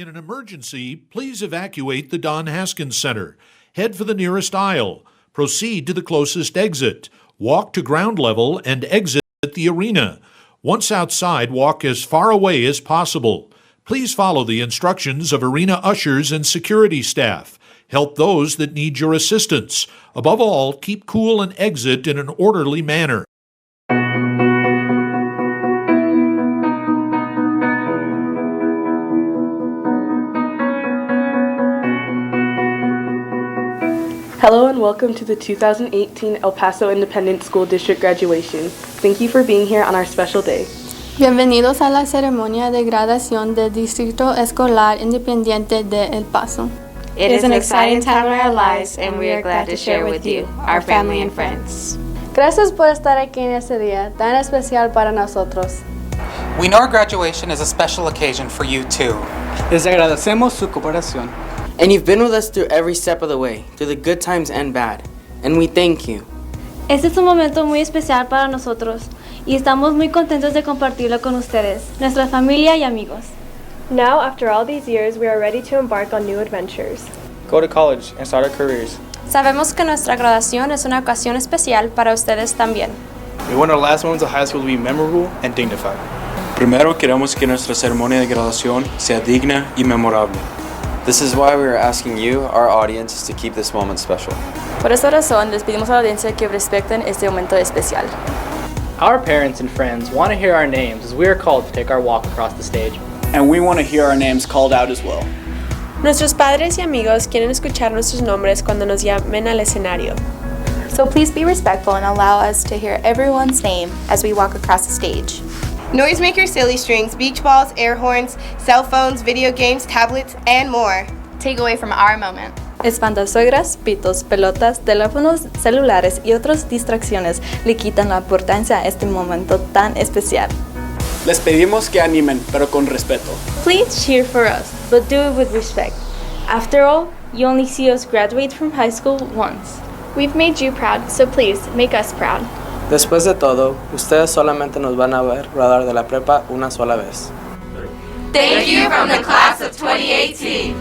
In an emergency, please evacuate the Don Haskins Center. Head for the nearest aisle. Proceed to the closest exit. Walk to ground level and exit the arena. Once outside, walk as far away as possible. Please follow the instructions of arena ushers and security staff. Help those that need your assistance. Above all, keep cool and exit in an orderly manner. Hello and welcome to the 2018 El Paso Independent School District graduation. Thank you for being here on our special day. Bienvenidos a la ceremonia de graduación del Distrito Escolar Independiente de El Paso. It is an exciting time in our lives, and we are glad to share with you, our family and friends. Gracias por estar aquí en este día tan especial para nosotros. We know our graduation is a special occasion for you too. Les agradecemos su cooperación. And you've been with us through every step of the way, through the good times and bad. And we thank you. Este es un momento muy especial para nosotros y estamos muy contentos de compartirlo con ustedes, nuestra familia y amigos. Now, after all these years, we are ready to embark on new adventures. Go to college and start our careers. Sabemos que nuestra graduación es una ocasión especial para ustedes también. We want our last moments of high school to be memorable and dignified. Primero queremos que nuestra ceremonia de graduación sea digna y memorable. This is why we are asking you, our audience, to keep this moment special. Por esta razón, les pedimos a la audiencia que respeten este momento especial. Our parents and friends want to hear our names as we are called to take our walk across the stage. And we want to hear our names called out as well. Nuestros padres y amigos quieren escuchar nuestros nombres cuando nos llamen al escenario. So please be respectful and allow us to hear everyone's name as we walk across the stage. Noisemakers, silly strings, beach balls, air horns, cell phones, video games, tablets, and more take away from our moment. Espantasuegras, pitos, pelotas, teléfonos celulares y otras distracciones le quitan la importancia a este momento tan especial. Les pedimos que animen, pero con respeto. Please cheer for us, but do it with respect. After all, you only see us graduate from high school once. We've made you proud, so please make us proud. Después de todo, ustedes solamente nos van a ver graduar de la prepa una sola vez. Thank you from the class of 2018.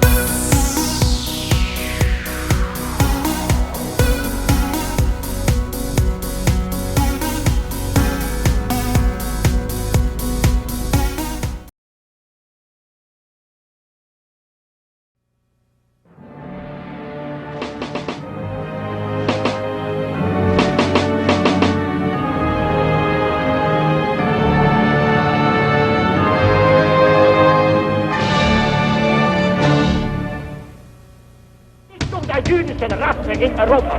jüdischen Rasse in Europa.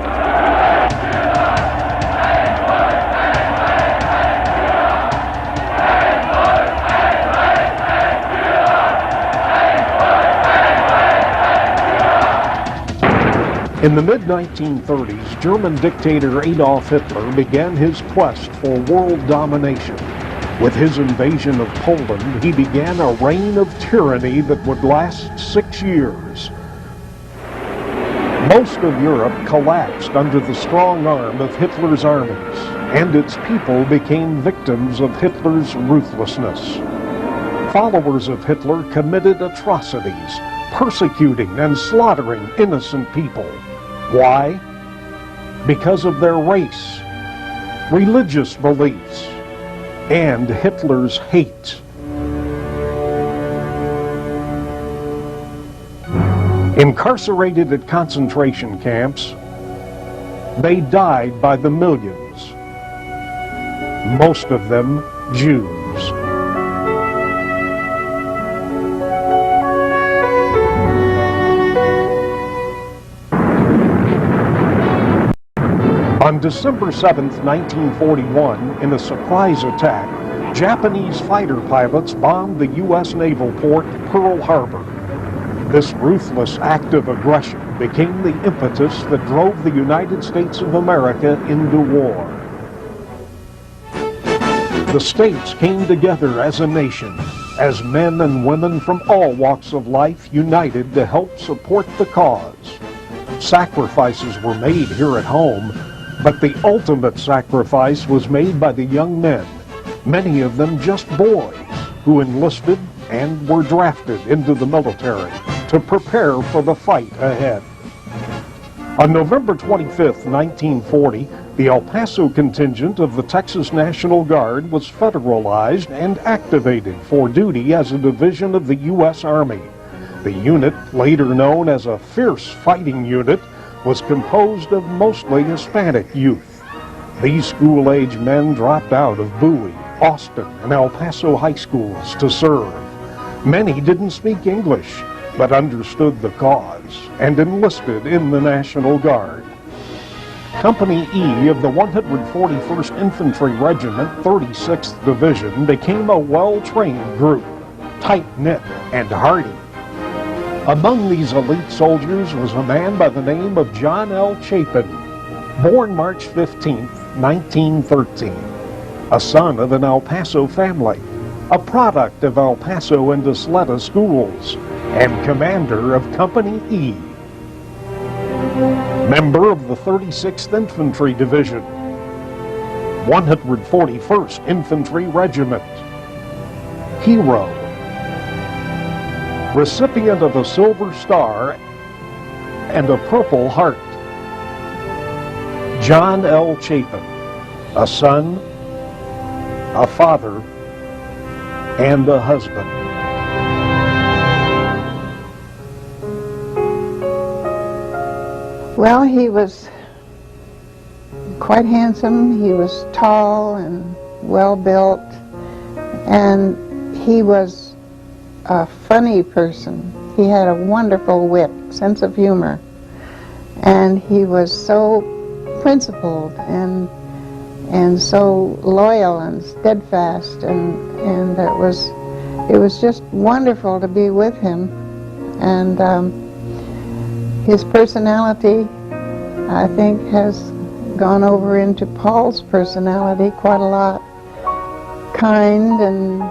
In the mid-1930s, German dictator Adolf Hitler began his quest for world domination. With his invasion of Poland, he began a reign of tyranny that would last 6 years. Most of Europe collapsed under the strong arm of Hitler's armies, and its people became victims of Hitler's ruthlessness. Followers of Hitler committed atrocities, persecuting and slaughtering innocent people. Why? Because of their race, religious beliefs, and Hitler's hate. Incarcerated at concentration camps, they died by the millions, most of them Jews. On December 7, 1941, in a surprise attack, Japanese fighter pilots bombed the U.S. naval port Pearl Harbor. This ruthless act of aggression became the impetus that drove the United States of America into war. The states came together as a nation, as men and women from all walks of life united to help support the cause. Sacrifices were made here at home, but the ultimate sacrifice was made by the young men, many of them just boys, who enlisted and were drafted into the military to prepare for the fight ahead. On November 25, 1940, the El Paso contingent of the Texas National Guard was federalized and activated for duty as a division of the U.S. Army. The unit, later known as a Fierce Fighting Unit, was composed of mostly Hispanic youth. These school-age men dropped out of Bowie, Austin, and El Paso high schools to serve. Many didn't speak English, but understood the cause and enlisted in the National Guard. Company E of the 141st Infantry Regiment, 36th Division, became a well-trained group, tight-knit and hardy. Among these elite soldiers was a man by the name of John L. Chapin, born March 15, 1913, a son of an El Paso family, a product of El Paso and Isleta schools, and commander of Company E. Member of the 36th Infantry Division, 141st Infantry Regiment. Hero. Recipient of a Silver Star and a Purple Heart. John L. Chapin, a son, a father, and a husband. Well, he was quite handsome. He was tall and well built, and he was a funny person. He had a wonderful wit, sense of humor, and he was so principled and so loyal and steadfast, and it was just wonderful to be with him. And his personality, I think, has gone over into Paul's personality quite a lot. Kind and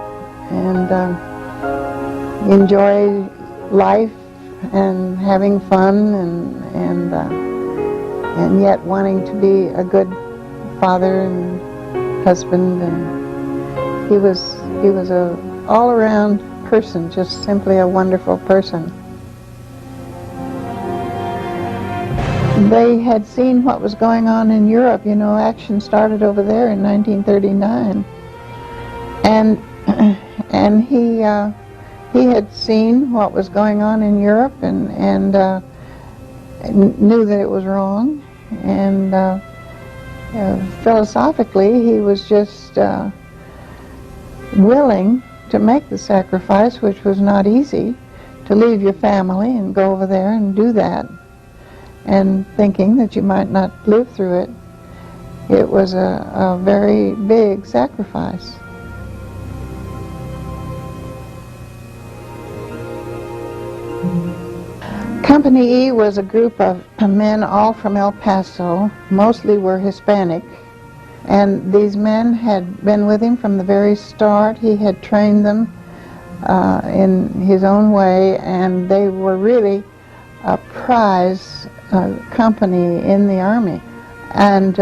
enjoy life and having fun and yet wanting to be a good father and husband, and he was a all-around person, just simply a wonderful person. They had seen what was going on in Europe. You know, action started over there in 1939, and he had seen what was going on in Europe and knew that it was wrong, and philosophically he was just willing to make the sacrifice, which was not easy, to leave your family and go over there and do that, and thinking that you might not live through it. It was a very big sacrifice. Company E was a group of men, all from El Paso, mostly were Hispanic, and these men had been with him from the very start. He had trained them in his own way, and they were really a prize company in the Army. And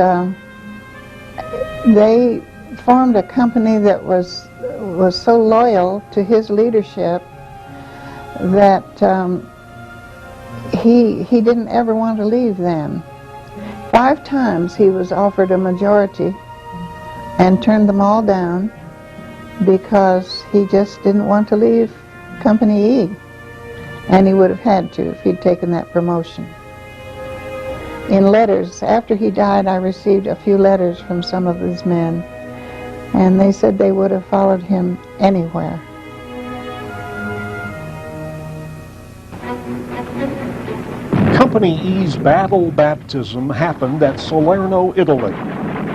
they formed a company that was so loyal to his leadership that he didn't ever want to leave them. 5 times he was offered a majority and turned them all down because he just didn't want to leave Company E, and he would have had to if he'd taken that promotion. In letters, after he died, I received a few letters from some of these men, and they said they would have followed him anywhere. Company E's battle baptism happened at Salerno, Italy.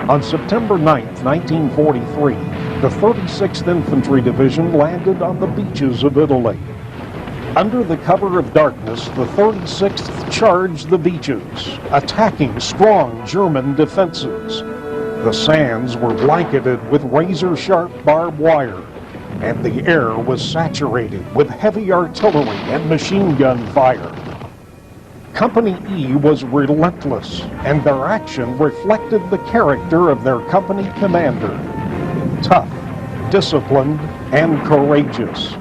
On September 9, 1943, the 36th Infantry Division landed on the beaches of Italy. Under the cover of darkness, the 36th charged the beaches, attacking strong German defenses. The sands were blanketed with razor-sharp barbed wire, and the air was saturated with heavy artillery and machine gun fire. Company E was relentless, and their action reflected the character of their company commander. Tough, disciplined, and courageous.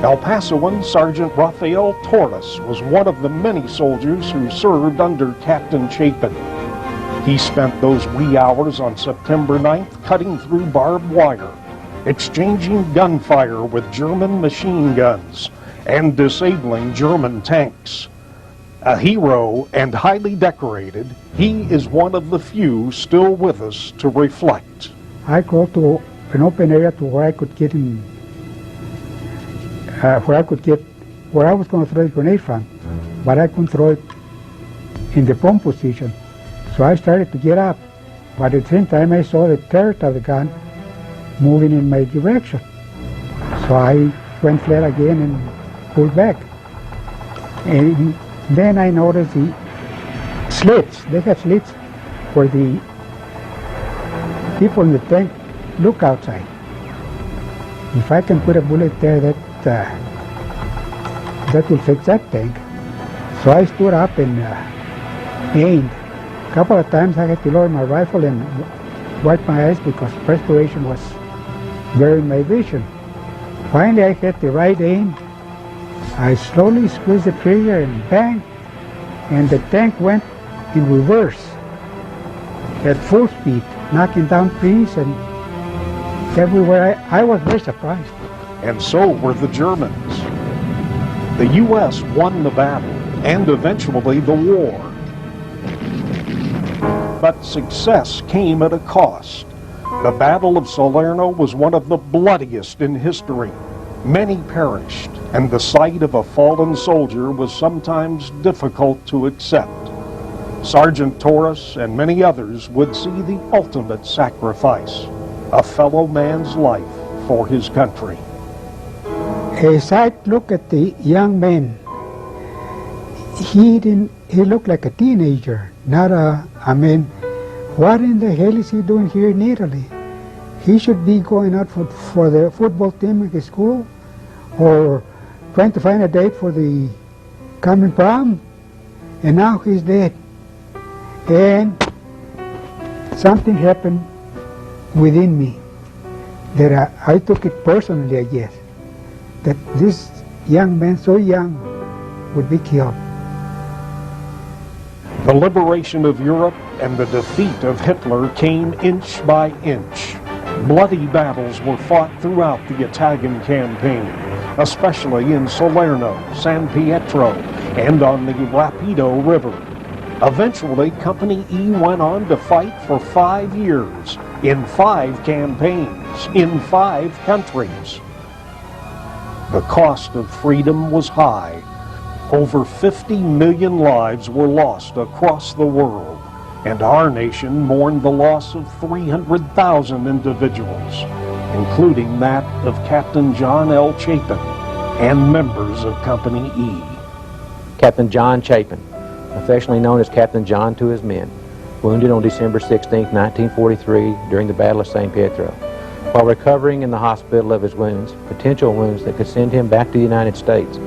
El Pasoan Sergeant Rafael Torres was one of the many soldiers who served under Captain Chapin. He spent those wee hours on September 9th cutting through barbed wire, exchanging gunfire with German machine guns, and disabling German tanks. A hero and highly decorated, he is one of the few still with us to reflect. I go to an open area to where I could get in, where I was going to throw the grenade from, but I couldn't throw it in the bomb position. So I started to get up, but at the same time I saw the turret of the gun moving in my direction. So I went flat again and pulled back. And then I noticed the slits. They have slits where the people in the tank look outside. If I can put a bullet there, that will fix that tank. So I stood up and aimed. A couple of times I had to lower my rifle and wipe my eyes because perspiration was blurring my vision. Finally I had the right aim. I slowly squeezed the trigger and bang, and the tank went in reverse at full speed, knocking down trees and everywhere. I was very surprised. And so were the Germans. The U.S. won the battle and eventually the war. But success came at a cost. The Battle of Salerno was one of the bloodiest in history. Many perished, and the sight of a fallen soldier was sometimes difficult to accept. Sergeant Torres and many others would see the ultimate sacrifice, a fellow man's life for his country. As I look at the young man, he looked like a teenager, not a man. What in the hell is he doing here in Italy? He should be going out for the football team at his school, or trying to find a date for the coming prom, and now he's dead. And something happened within me that I took it personally, I guess, that this young man, so young, would be killed. The liberation of Europe and the defeat of Hitler came inch by inch. Bloody battles were fought throughout the Italian campaign, especially in Salerno, San Pietro, and on the Rapido River. Eventually, Company E went on to fight for 5 years, in 5 campaigns, in 5 countries. The cost of freedom was high. Over 50 million lives were lost across the world, and our nation mourned the loss of 300,000 individuals, including that of Captain John L. Chapin and members of Company E. Captain John Chapin, affectionately known as Captain John to his men, wounded on December 16, 1943 during the Battle of San Pietro. While recovering in the hospital of his wounds, potential wounds that could send him back to the United States,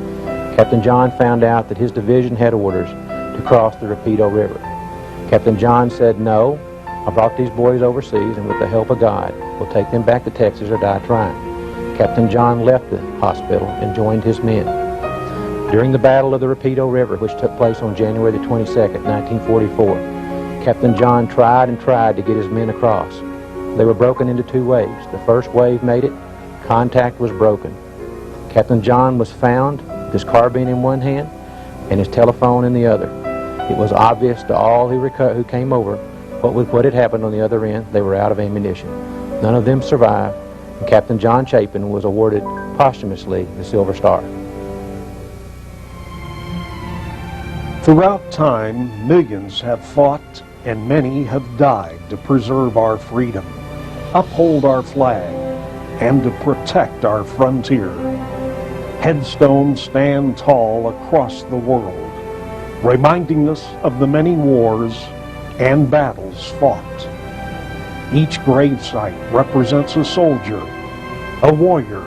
Captain John found out that his division had orders to cross the Rapido River. Captain John said, "No, I brought these boys overseas, and with the help of God, we'll take them back to Texas or die trying." Captain John left the hospital and joined his men. During the Battle of the Rapido River, which took place on January the 22nd, 1944, Captain John tried and tried to get his men across. They were broken into 2 waves. The first wave made it. Contact was broken. Captain John was found, his carbine in one hand and his telephone in the other. It was obvious to all who came over what had happened on the other end. They were out of ammunition. None of them survived, and Captain John Chapin was awarded posthumously the Silver Star. Throughout time, millions have fought and many have died to preserve our freedom, uphold our flag, and to protect our frontier. Headstones stand tall across the world, reminding us of the many wars and battles fought. Each gravesite represents a soldier, a warrior,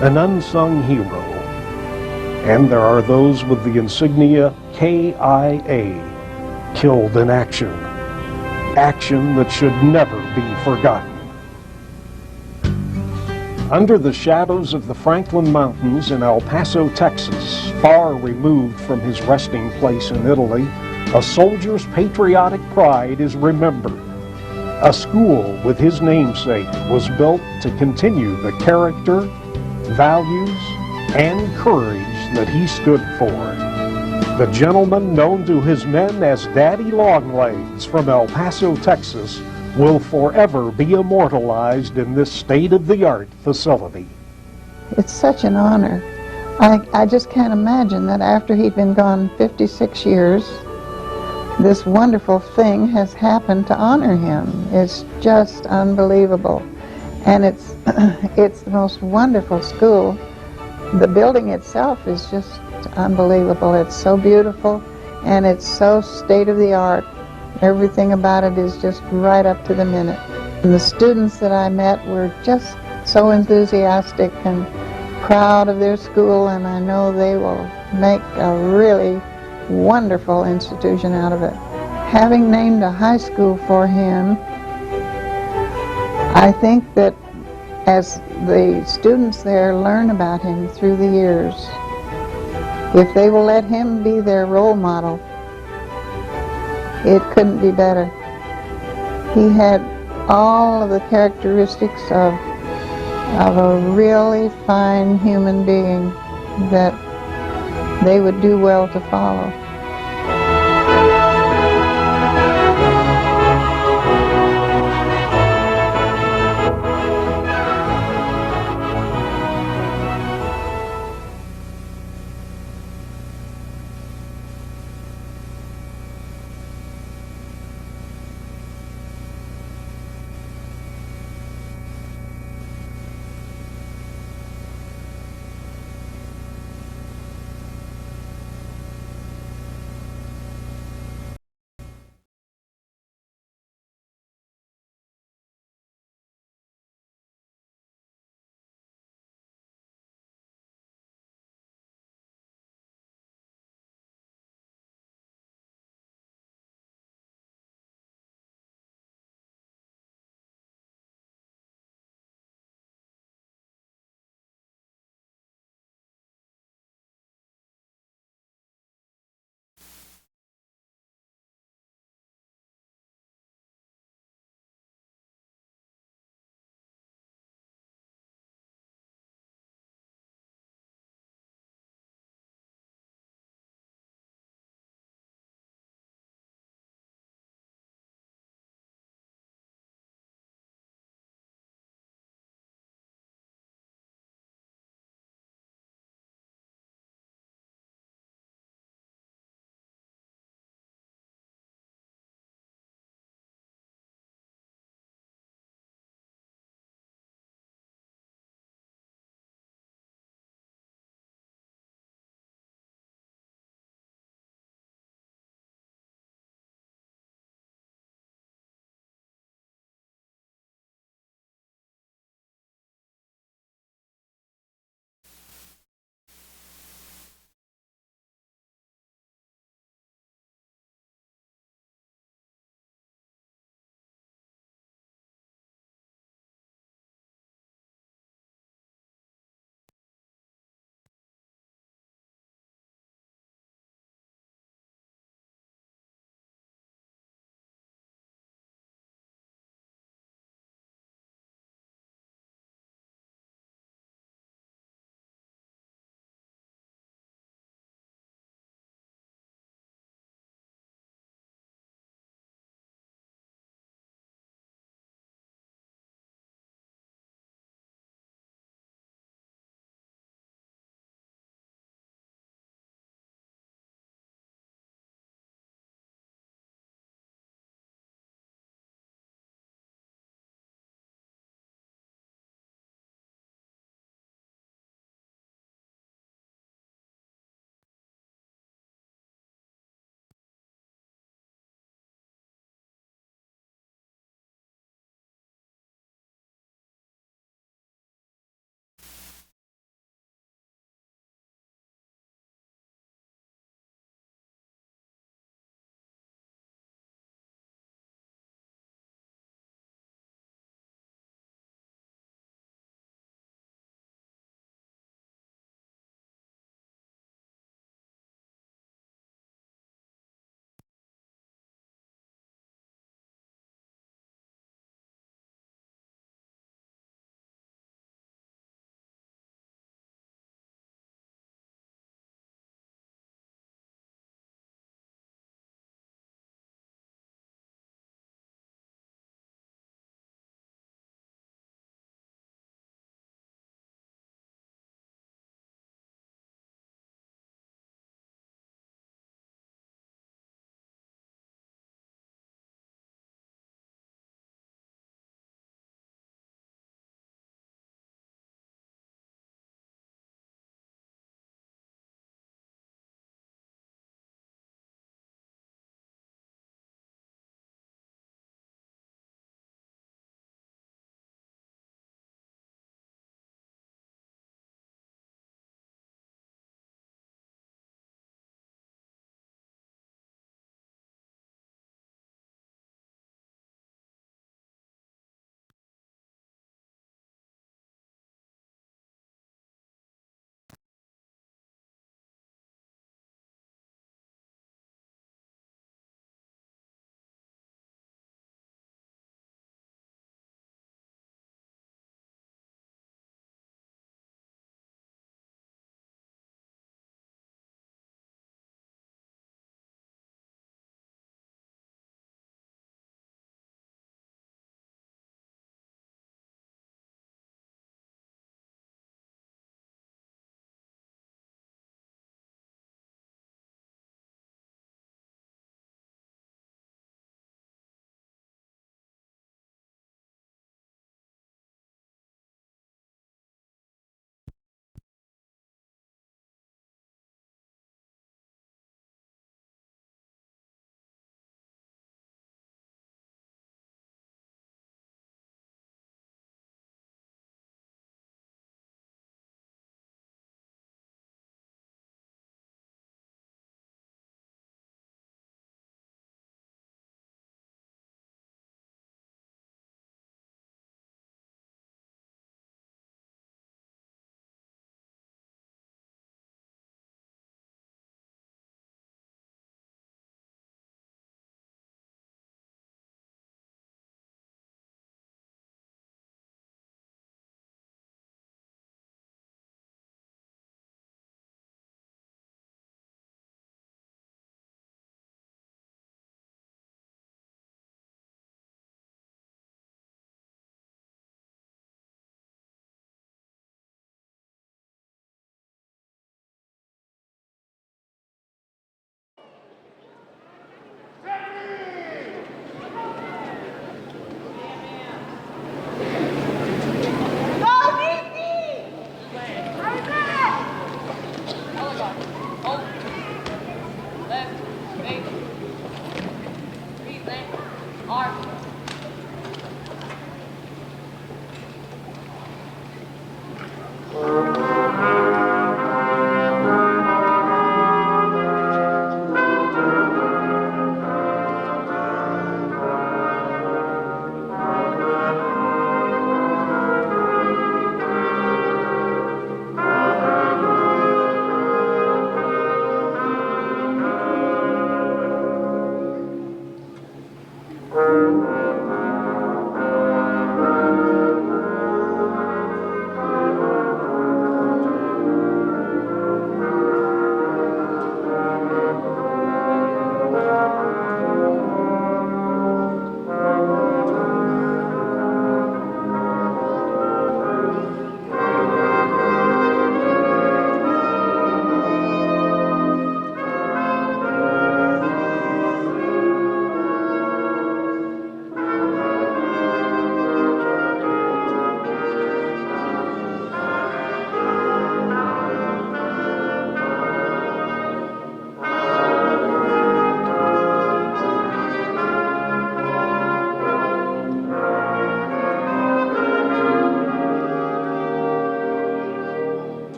an unsung hero, and there are those with the insignia KIA, killed in action, action that should never be forgotten. Under the shadows of the Franklin Mountains in El Paso, Texas, far removed from his resting place in Italy, a soldier's patriotic pride is remembered. A school with his namesake was built to continue the character, values, and courage that he stood for. The gentleman known to his men as Daddy Longlegs from El Paso, Texas, will forever be immortalized in this state-of-the-art facility. It's such an honor. I just can't imagine that after he'd been gone 56 years, this wonderful thing has happened to honor him. It's just unbelievable. And it's the most wonderful school. The building itself is just unbelievable. It's so beautiful and it's so state-of-the-art. Everything about it is just right up to the minute. And the students that I met were just so enthusiastic and proud of their school, and I know they will make a really wonderful institution out of it. Having named a high school for him, I think that as the students there learn about him through the years, if they will let him be their role model, it couldn't be better. He had all of the characteristics of a really fine human being that they would do well to follow.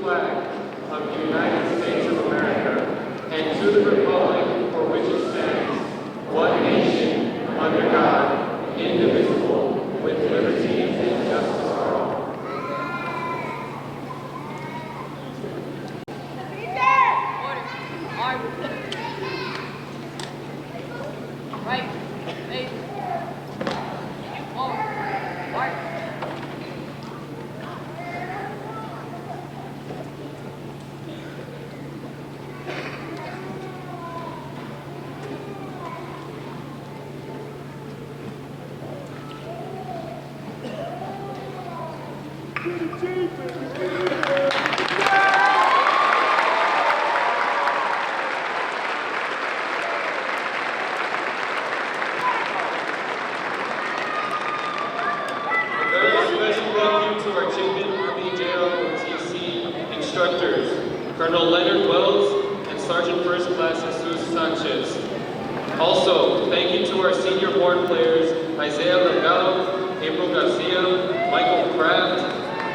flag of the United States of America and to the republic for which it stands, one nation, under God, indivisible, with liberty and justice for all. Instructors, Colonel Leonard Wells and Sergeant First Class Jesus Sanchez. Also, thank you to our senior board players, Isaiah Delgado, April Garcia, Michael Kraft,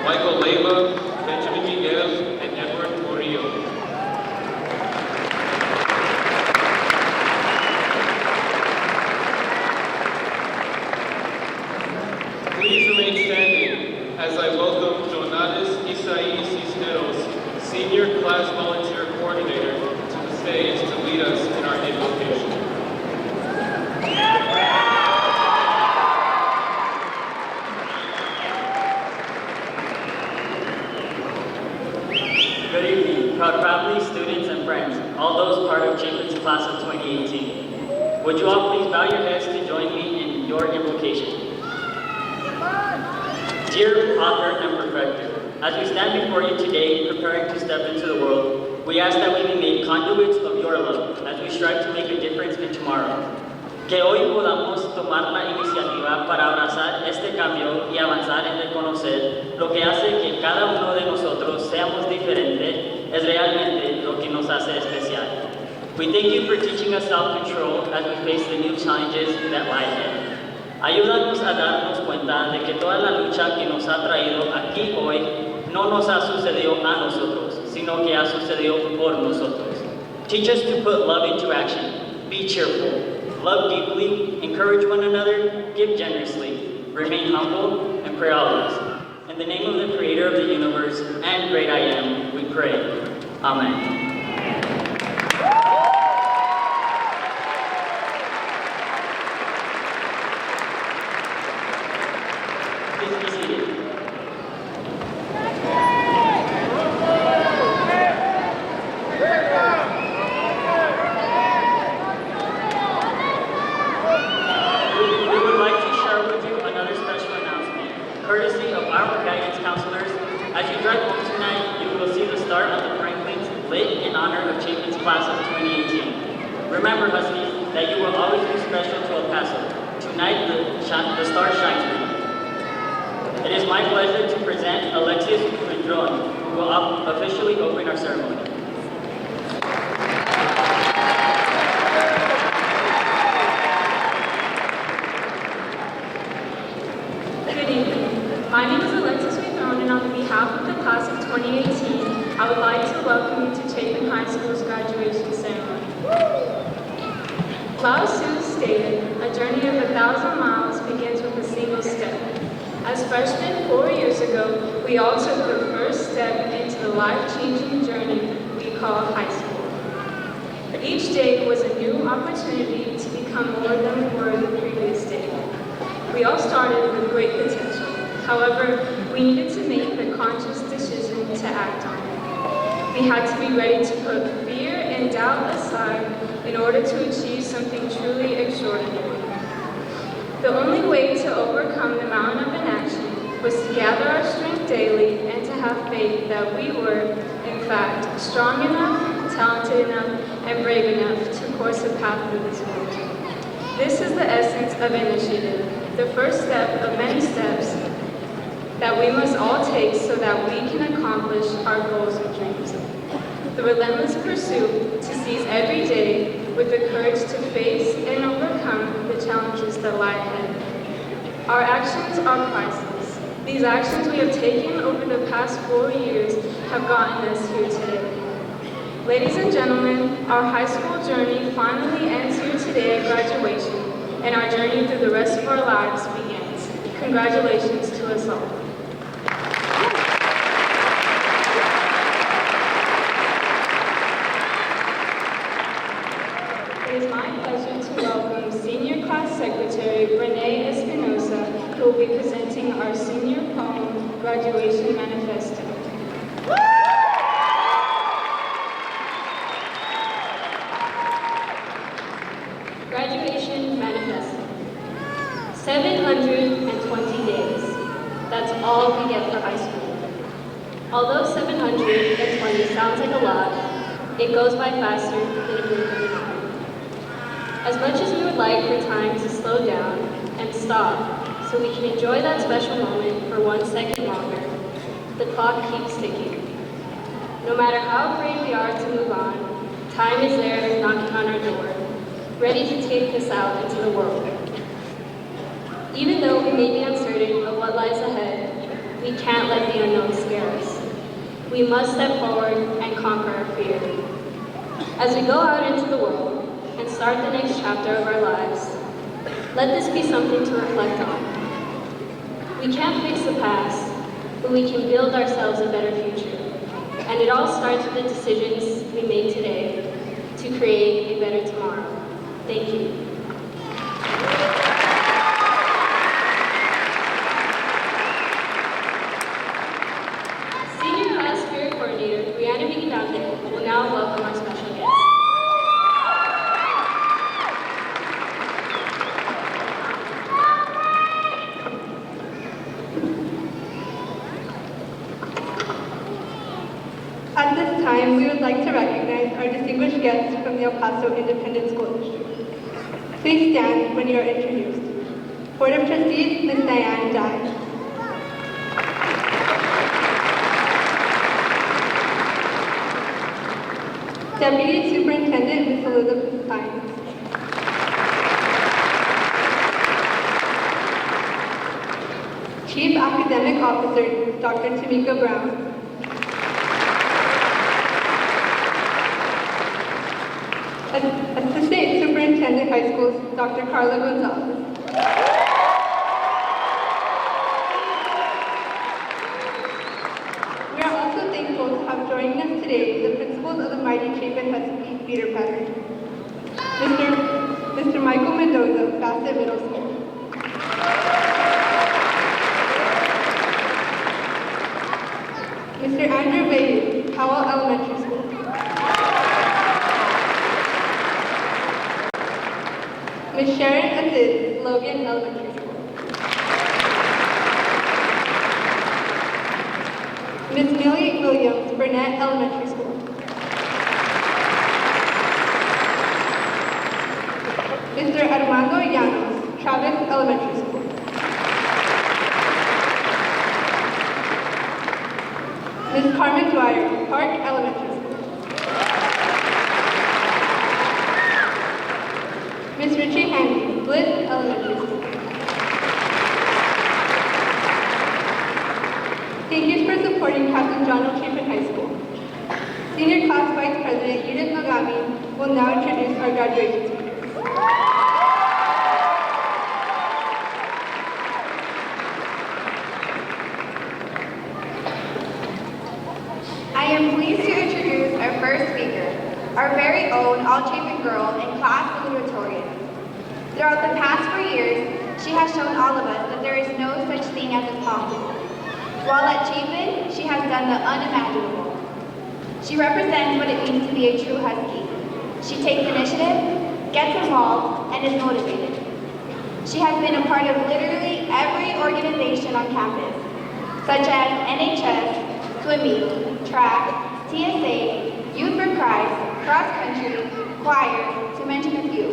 Michael Leyva, Benjamin Miguel, and Edward Murillo. Please remain standing as I welcome Jonatas Isai Cisneros, Senior Class Volunteer Coordinator, to the stage to lead us in our invocation. Good evening, proud family, students, and friends, all those part of Chapin's class of 2018. Would you all please bow your heads to join me in your invocation? Dear author and perfecter, as we stand before you today, preparing to step into the world, we ask that we be made conduits of your love as we strive to make a difference in tomorrow. Que hoy podamos tomar la iniciativa para abrazar este cambio y avanzar en reconocer lo que hace que cada uno de nosotros seamos diferentes es realmente lo que nos hace especial. We thank you for teaching us self-control as we face the new challenges that lie ahead. Ayúdanos a darnos cuenta de que toda la lucha que nos ha traído aquí hoy no nos ha sucedido a nosotros, sino que ha sucedido por nosotros. Teach us to put love into action, be cheerful, love deeply, encourage one another, give generously, remain humble, and pray always. In the name of the Creator of the universe and great I Am, we pray. Amen. Courtesy of our guidance counselors, as you drive home tonight, you will see the star of the Franklins lit in honor of Chapin's class of 2018. Remember, Huskies, that you will always be special to El Paso. Tonight, the star shines for you. It is my pleasure to present Alexis Quindron, who will officially open our ceremony. My name is Alexis Quindron, and on behalf of the class of 2018, I would like to welcome you to Chapin High School's graduation ceremony. Lao Tzu stated, "A journey of 1,000 miles begins with a single step." As freshmen 4 years ago, we all took the first step into the life-changing journey we call high school. Each day was a new opportunity to become more than we were the previous day. We all started with great potential. However, we needed to make the conscious decision to act on it. We had to be ready to put fear and doubt aside in order to achieve something truly extraordinary. The only way to overcome the mountain of inaction was to gather our strength daily and to have faith that we were, in fact, strong enough, talented enough, and brave enough to course a path through this world. This is the essence of initiative, the first step of many steps that we must all take so that we can accomplish our goals and dreams. The relentless pursuit to seize every day with the courage to face and overcome the challenges that lie ahead. Our actions are priceless. These actions we have taken over the past 4 years have gotten us here today. Ladies and gentlemen, our high school journey finally ends here today at graduation, and our journey through the rest of our lives begins. Congratulations to us all. It is my pleasure to welcome Senior Class Secretary Renee Espinosa, who will be presenting our senior poem, Graduation Manifesto. Graduation Manifesto. 720 days. That's all we get for high school. Although 720 sounds like a lot, it goes by faster than a blink of an eye. As much as we would like for time to slow down and stop so we can enjoy that special moment for 1 second longer, the clock keeps ticking. No matter how afraid we are to move on, time is there knocking on our door, ready to take us out into the world. Even though we may be uncertain of what lies ahead, we can't let the unknown scare us. We must step forward and conquer our fear. As we go out into the world and start the next chapter of our lives, let this be something to reflect on. We can't fix the past, but we can build ourselves a better future. And it all starts with the decisions we make today to create a better tomorrow. Thank you. Senior Class Spirit Coordinator Brianna Vigilante will now welcome our special guest. At this time, we would like to recognize our distinguished guests from the El Paso Independent School District. Please stand when you are introduced. Board of Trustees, Ms. Diane Dye. Deputy Superintendent, Ms. Elizabeth Pines. Chief Academic Officer, Dr. Tamika Brown. Assistant Superintendent High Schools, Dr. Carla Gonzalez. We are also thankful to have joining us today the principals of the mighty Chapin Husky feeder pattern. Mr. Michael Mendoza, Bassett Middle School. Mr. Andrew Bayou, Howell Elementary School. Ms. Sharon Aziz, Logan Elementary School. Ms. Millie Williams, Burnett Elementary School. Mr. Armando Llanos, Travis Elementary School. Ms. Carmen Dwyer, Park Elementary School. Ms. Richie Handy, Bliss Elementary School. Thank you for supporting Captain John L. Chapin High School. Senior Class Vice President Judith Nogami will now introduce our graduation speakers. I am pleased to introduce our first speaker, our very own All Chapin girl and class salutatorian. Throughout the past 4 years, she has shown all of us that there is no such thing as impossible. While at Chapin, she has done the unimaginable. She represents what it means to be a true Husky. She takes initiative, gets involved, and is motivated. She has been a part of literally every organization on campus, such as NHS, swimming, track, TSA, Youth for Christ, cross country, choir, to mention a few.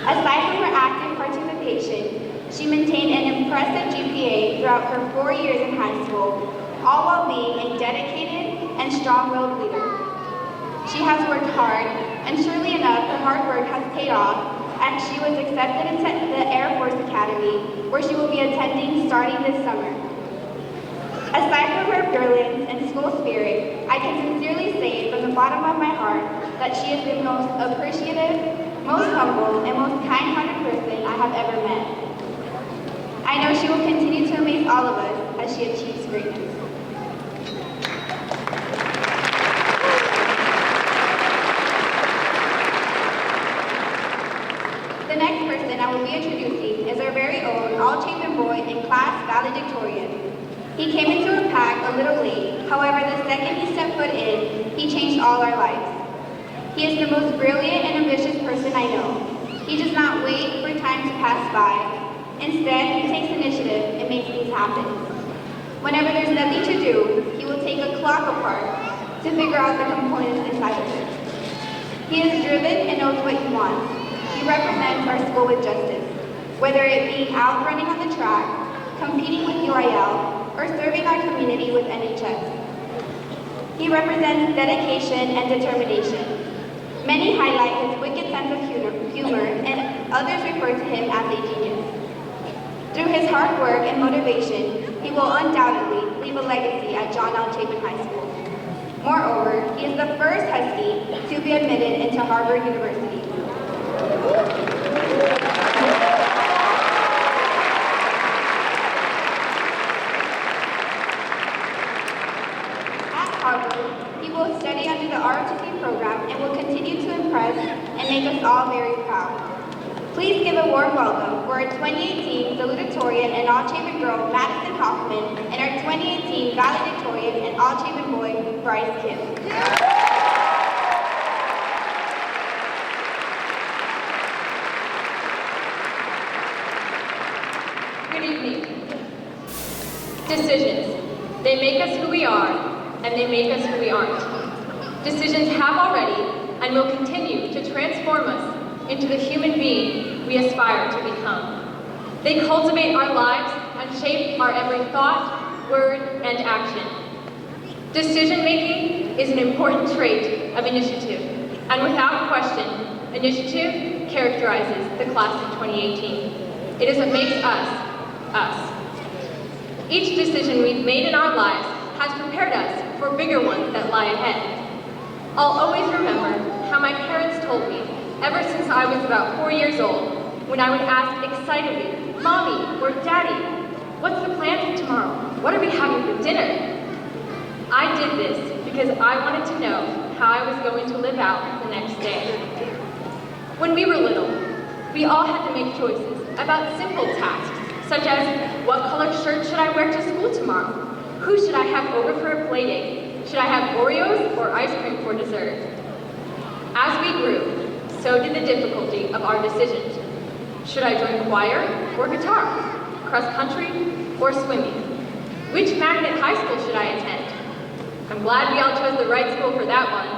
Aside from her active participation, she maintained an impressive GPA throughout her 4 years in high school, all while being a dedicated and strong-willed leader. She has worked hard, and surely enough, her hard work has paid off, and she was accepted into the Air Force Academy, where she will be attending starting this summer. Aside from her brilliance and school spirit, I can sincerely say from the bottom of my heart that she is the most appreciative, most humble, and most kind-hearted person I have ever met. I know she will continue to amaze all of us as she achieves greatness. The next person I will be introducing is our very own all-Chapin boy and class valedictorian. He came into our pack a little late, however the second he stepped foot in, he changed all our lives. He is the most brilliant and ambitious person I know. He does not wait for time to pass by. Instead, he takes initiative and makes things happen. Whenever there's nothing to do, he will take a clock apart to figure out the components inside of it. He is driven and knows what he wants. He represents our school with justice, whether it be out running on the track, competing with UIL, or serving our community with NHS. He represents dedication and determination. Many highlight his wicked sense of humor, and others refer to him as a genius. Through his hard work and motivation, he will undoubtedly leave a legacy at John L. Chapin High School. Moreover, he is the first Husky to be admitted into Harvard University. He will study under the ROTC program and will continue to impress and make us all very proud. Please give a warm welcome for our 2018 salutatorian and all-Chapin girl, Madison Hoffman, and our 2018 valedictorian and all-Chapin boy, Bryce Kim. Good evening. Decisions. They make us who we are, and they make us who we aren't. Decisions have already and will continue to transform us into the human being we aspire to become. They cultivate our lives and shape our every thought, word, and action. Decision-making is an important trait of initiative, and without question, initiative characterizes the class of 2018. It is what makes us, us. Each decision we've made in our lives has prepared us for bigger ones that lie ahead. I'll always remember how my parents told me, ever since I was about 4 years old, when I would ask excitedly, "Mommy," or "Daddy, what's the plan for tomorrow? What are we having for dinner?" I did this because I wanted to know how I was going to live out the next day. When we were little, we all had to make choices about simple tasks, such as, what color shirt should I wear to school tomorrow? Who should I have over for a play date? Should I have Oreos or ice cream for dessert? As we grew, so did the difficulty of our decisions. Should I join choir or guitar? Cross country or swimming? Which magnet high school should I attend? I'm glad we all chose the right school for that one.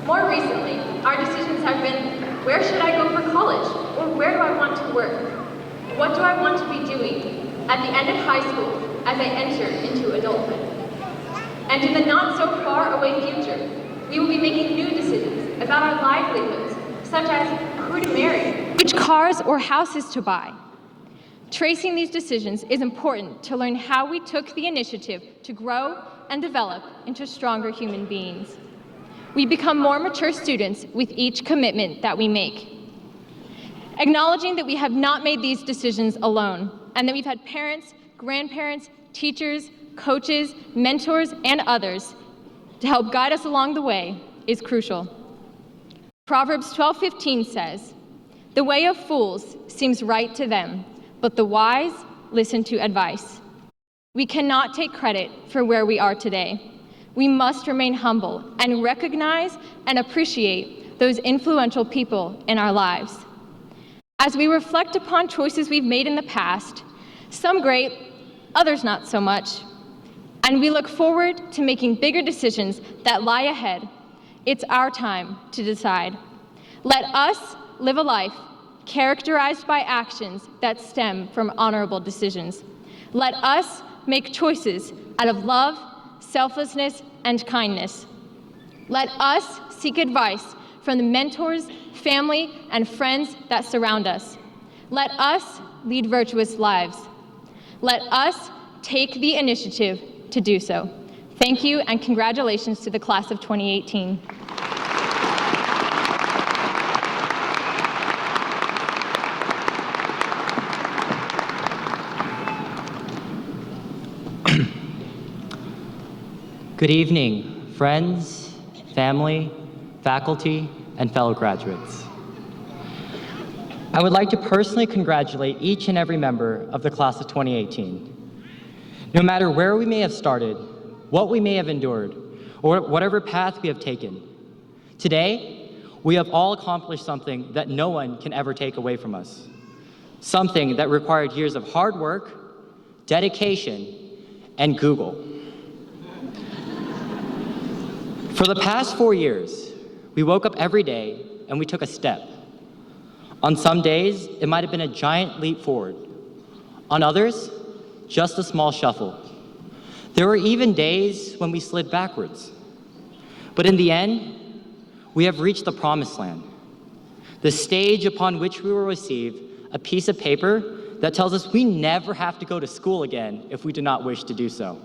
More recently, our decisions have been, where should I go for college? Or where do I want to work? What do I want to be doing at the end of high school as I enter into adulthood? And in the not so far away future, we will be making new decisions about our livelihoods, such as who to marry, which cars or houses to buy. Tracing these decisions is important to learn how we took the initiative to grow and develop into stronger human beings. We become more mature students with each commitment that we make. Acknowledging that we have not made these decisions alone, and that we've had parents, grandparents, teachers, coaches, mentors, and others to help guide us along the way is crucial. Proverbs 12:15 says, "The way of fools seems right to them, but the wise listen to advice." We cannot take credit for where we are today. We must remain humble and recognize and appreciate those influential people in our lives. As we reflect upon choices we've made in the past, some great, others not so much, and we look forward to making bigger decisions that lie ahead, it's our time to decide. Let us live a life characterized by actions that stem from honorable decisions. Let us make choices out of love, selflessness, and kindness. Let us seek advice from the mentors, family, and friends that surround us. Let us lead virtuous lives. Let us take the initiative to do so. Thank you and congratulations to the class of 2018. Good evening, friends, family, faculty, and fellow graduates. I would like to personally congratulate each and every member of the class of 2018. No matter where we may have started, what we may have endured, or whatever path we have taken, today, we have all accomplished something that no one can ever take away from us. Something that required years of hard work, dedication, and Google. For the past 4 years, we woke up every day and we took a step. On some days, it might have been a giant leap forward. On others, just a small shuffle. There were even days when we slid backwards. But in the end, we have reached the promised land, the stage upon which we will receive a piece of paper that tells us we never have to go to school again if we do not wish to do so.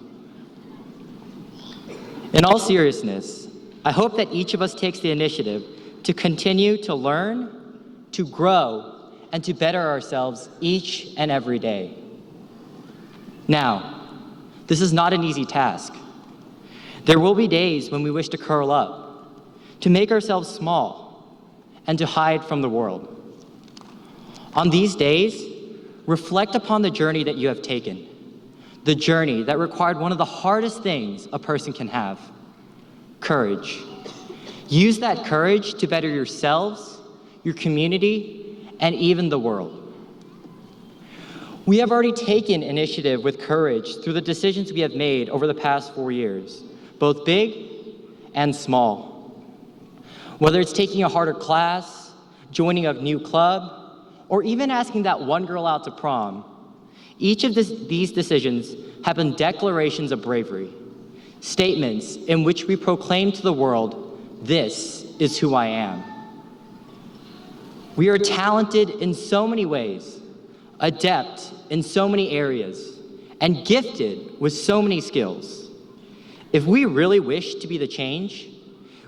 In all seriousness, I hope that each of us takes the initiative to continue to learn, to grow, and to better ourselves each and every day. Now, this is not an easy task. There will be days when we wish to curl up, to make ourselves small, and to hide from the world. On these days, reflect upon the journey that you have taken, the journey that required one of the hardest things a person can have, courage. Use that courage to better yourselves, your community, and even the world. We have already taken initiative with courage through the decisions we have made over the past 4 years, both big and small. Whether it's taking a harder class, joining a new club, or even asking that one girl out to prom, each of these decisions have been declarations of bravery, statements in which we proclaim to the world, this is who I am. We are talented in so many ways, adept in so many areas, and gifted with so many skills. If we really wish to be the change,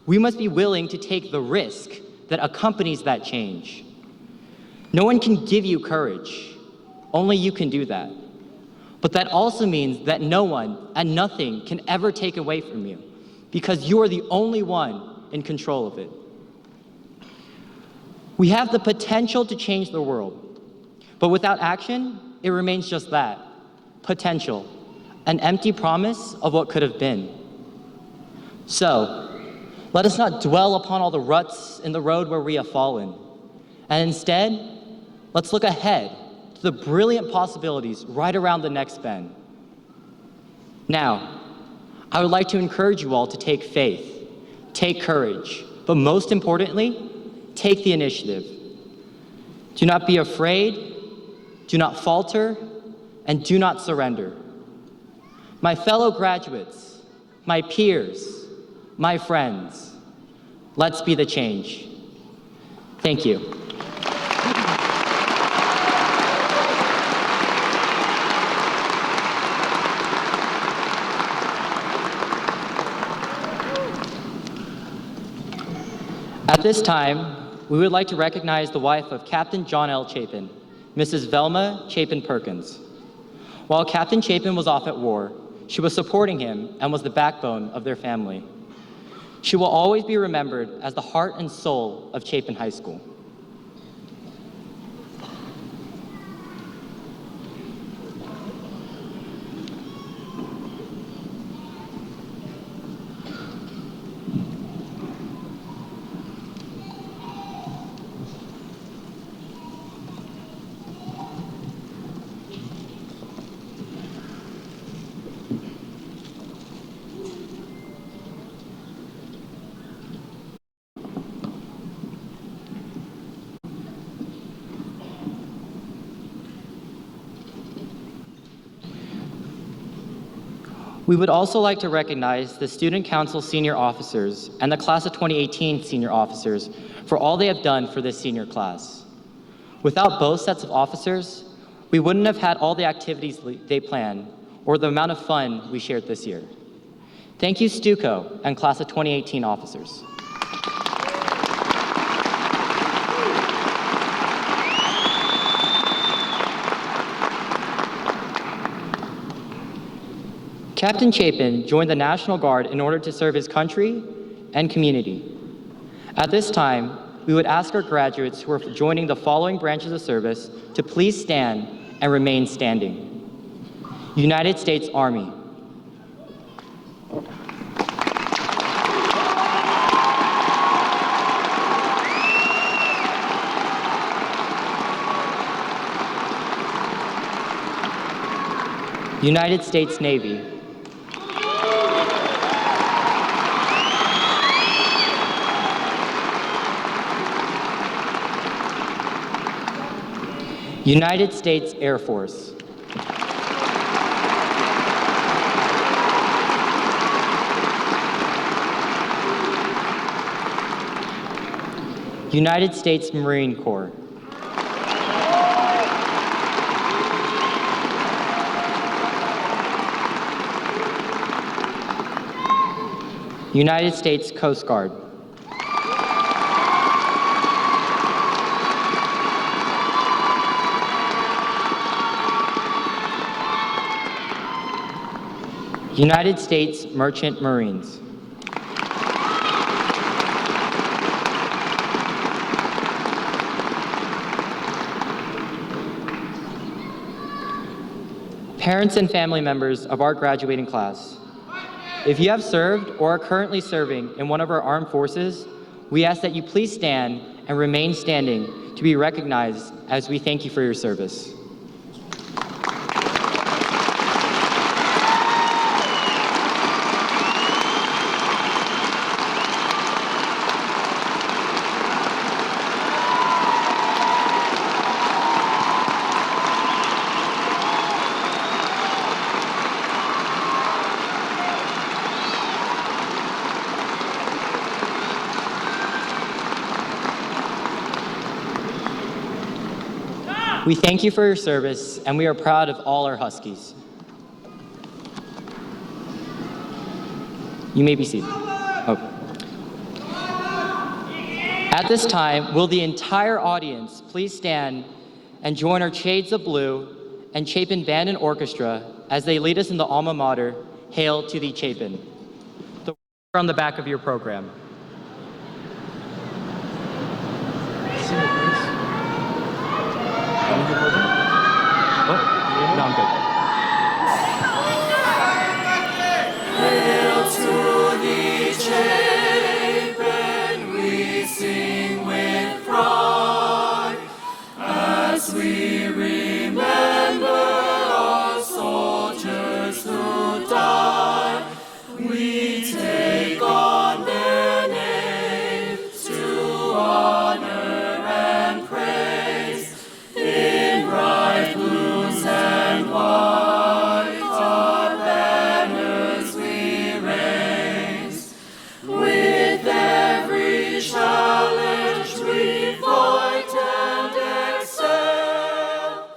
we must be willing to take the risk that accompanies that change. No one can give you courage. Only you can do that. But that also means that no one and nothing can ever take away from you, because you are the only one in control of it. We have the potential to change the world, but without action, it remains just that, potential, an empty promise of what could have been. So, let us not dwell upon all the ruts in the road where we have fallen, and instead, let's look ahead to the brilliant possibilities right around the next bend. Now, I would like to encourage you all to take faith, take courage, but most importantly, take the initiative. Do not be afraid, do not falter, and do not surrender. My fellow graduates, my peers, my friends, let's be the change. Thank you. At this time, we would like to recognize the wife of Captain John L. Chapin, Mrs. Velma Chapin Perkins. While Captain Chapin was off at war, she was supporting him and was the backbone of their family. She will always be remembered as the heart and soul of Chapin High School. We would also like to recognize the Student Council senior officers and the Class of 2018 senior officers for all they have done for this senior class. Without both sets of officers, we wouldn't have had all the activities they planned or the amount of fun we shared this year. Thank you, Stuco and Class of 2018 officers. Captain Chapin joined the National Guard in order to serve his country and community. At this time, we would ask our graduates who are joining the following branches of service to please stand and remain standing. United States Army. United States Navy. United States Air Force. United States Marine Corps. United States Coast Guard. United States Merchant Marines. Parents and family members of our graduating class, if you have served or are currently serving in one of our armed forces, we ask that you please stand and remain standing to be recognized as we thank you for your service. We thank you for your service, and we are proud of all our Huskies. You may be seated. Oh. At this time, will the entire audience please stand and join our Shades of Blue and Chapin Band and Orchestra as they lead us in the alma mater, Hail to Thee Chapin. The words are on the back of your program. Oh, no, I'm good. Hail to thee, Chapin, we sing with pride, as we remember our soldiers who died. We take on their names to honor and praise. In bright blues and white our banners we raise. With every challenge we fight and excel.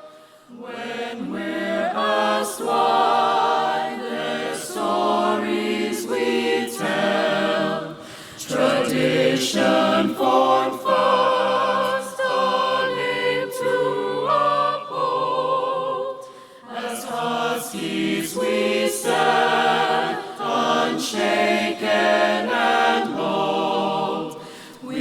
When we're asked why, their stories we tell. Tradition formed fast, our name to uphold. As Huskies we stand, unshaken and bold. We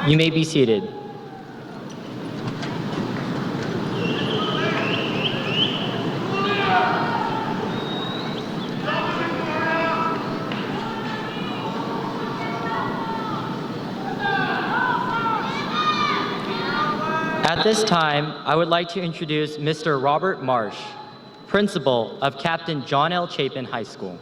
You may be seated. At this time, I would like to introduce Mr. Robert Marsh, Principal of Captain John L. Chapin High School.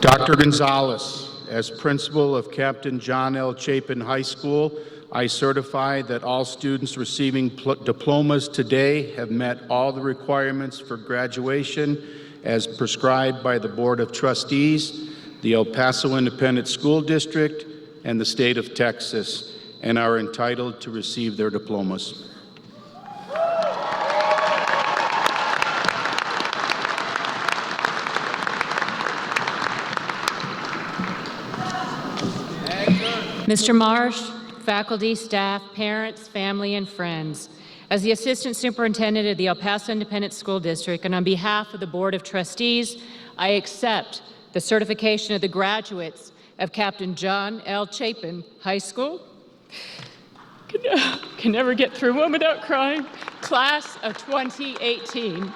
Dr. Gonzalez, as principal of Captain John L. Chapin High School, I certify that all students receiving diplomas today have met all the requirements for graduation as prescribed by the Board of Trustees, the El Paso Independent School District, and the state of Texas, and are entitled to receive their diplomas. Mr. Marsh, faculty, staff, parents, family, and friends, as the Assistant Superintendent of the El Paso Independent School District and on behalf of the Board of Trustees, I accept the certification of the graduates of Captain John L. Chapin High School. Can never get through one without crying. Class of 2018.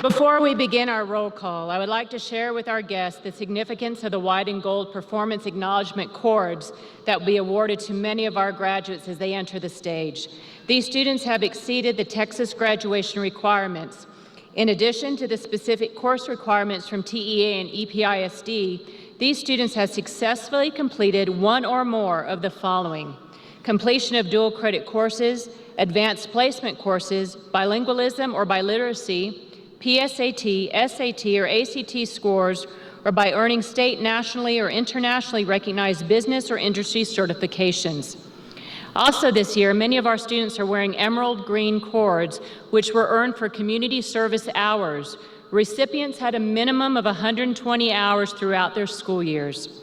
Before we begin our roll call, I would like to share with our guests the significance of the white and gold performance acknowledgement cords that will be awarded to many of our graduates as they enter the stage. These students have exceeded the Texas graduation requirements. In addition to the specific course requirements from TEA and EPISD, these students have successfully completed one or more of the following: completion of dual credit courses, advanced placement courses, bilingualism or biliteracy, PSAT, SAT, or ACT scores, or by earning state, nationally, or internationally recognized business or industry certifications. Also this year, many of our students are wearing emerald green cords, which were earned for community service hours. Recipients had a minimum of 120 hours throughout their school years.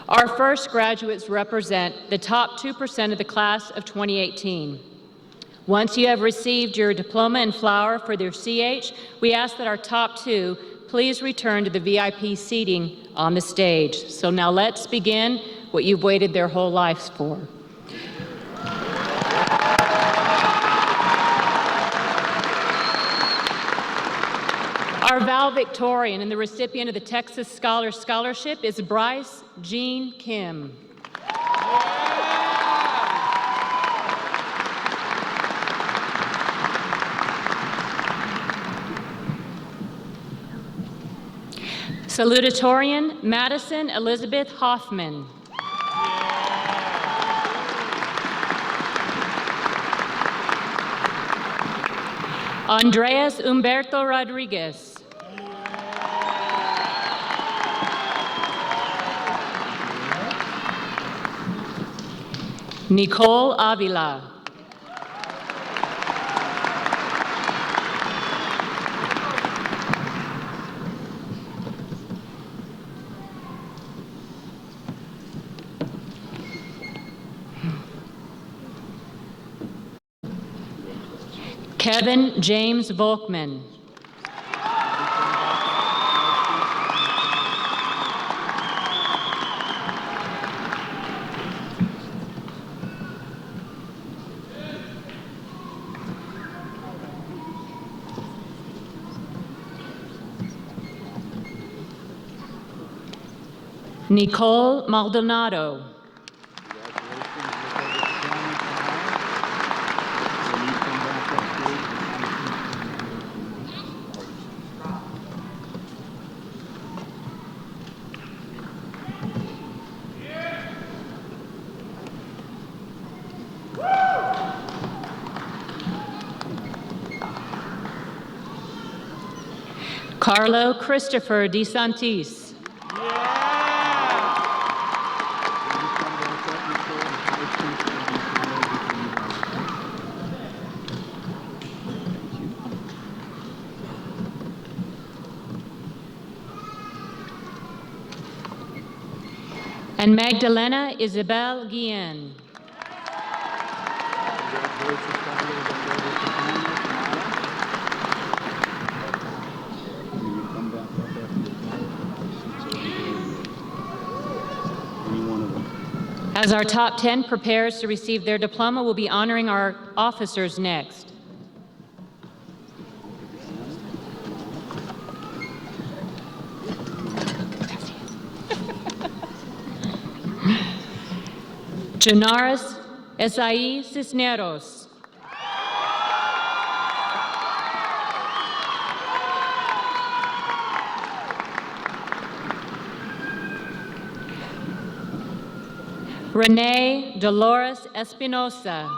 Our first graduates represent the top 2% of the class of 2018. Once you have received your diploma and flower for their CH, we ask that our top two please return to the VIP seating on the stage. So now let's begin what you've waited their whole lives for. Our valedictorian and the recipient of the Texas Scholar Scholarship is Bryce Jean Kim. Salutatorian, Madison Elizabeth Hoffman. Andreas Humberto Rodriguez. Nicole Avila. Kevin James Volkman. Nicole Maldonado. Carlo Christopher DeSantis. and Magdalena Isabel Guillen. As our top 10 prepares to receive their diploma, we'll be honoring our officers next. Janaris Esai Cisneros. Renee Dolores Espinosa.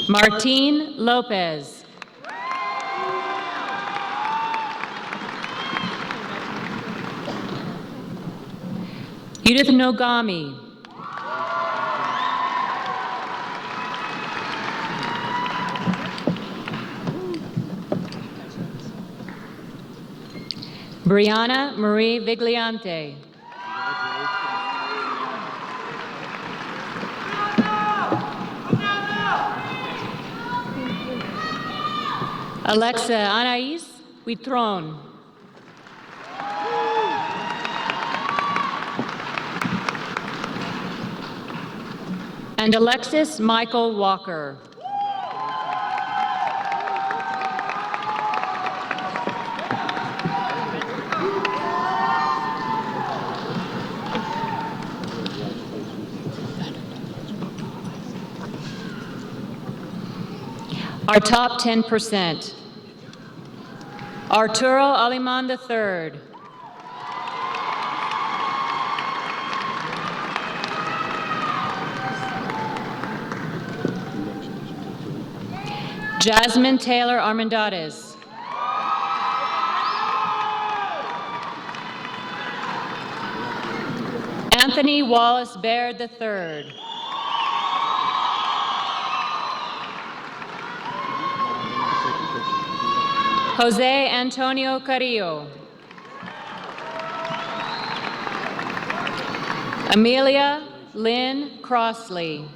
Martine Lopez. Edith Nogami. Brianna Marie Vigliante. Alexa Anais Huitron. And Alexis Michael Walker. Our top 10%. Arturo Aliman III. Jasmine Taylor Armendariz. Anthony Wallace Baird III. Jose Antonio Carrillo. Amelia Lynn Crossley.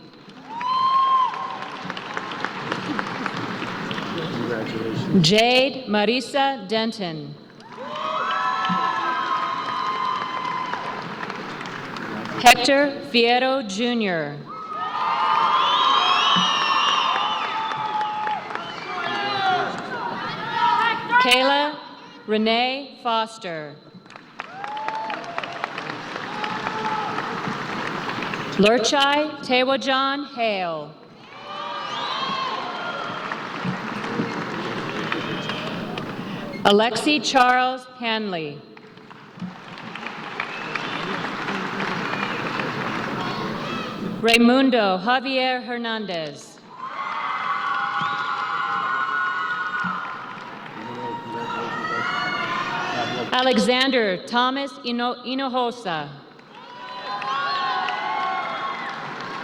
Jade Marisa Denton. Hector Fierro Jr. Kayla Renee Foster. Lurchai Tewajan Hale. Alexi Charles Hanley. Raimundo Javier Hernandez. Alexander Thomas Hinojosa.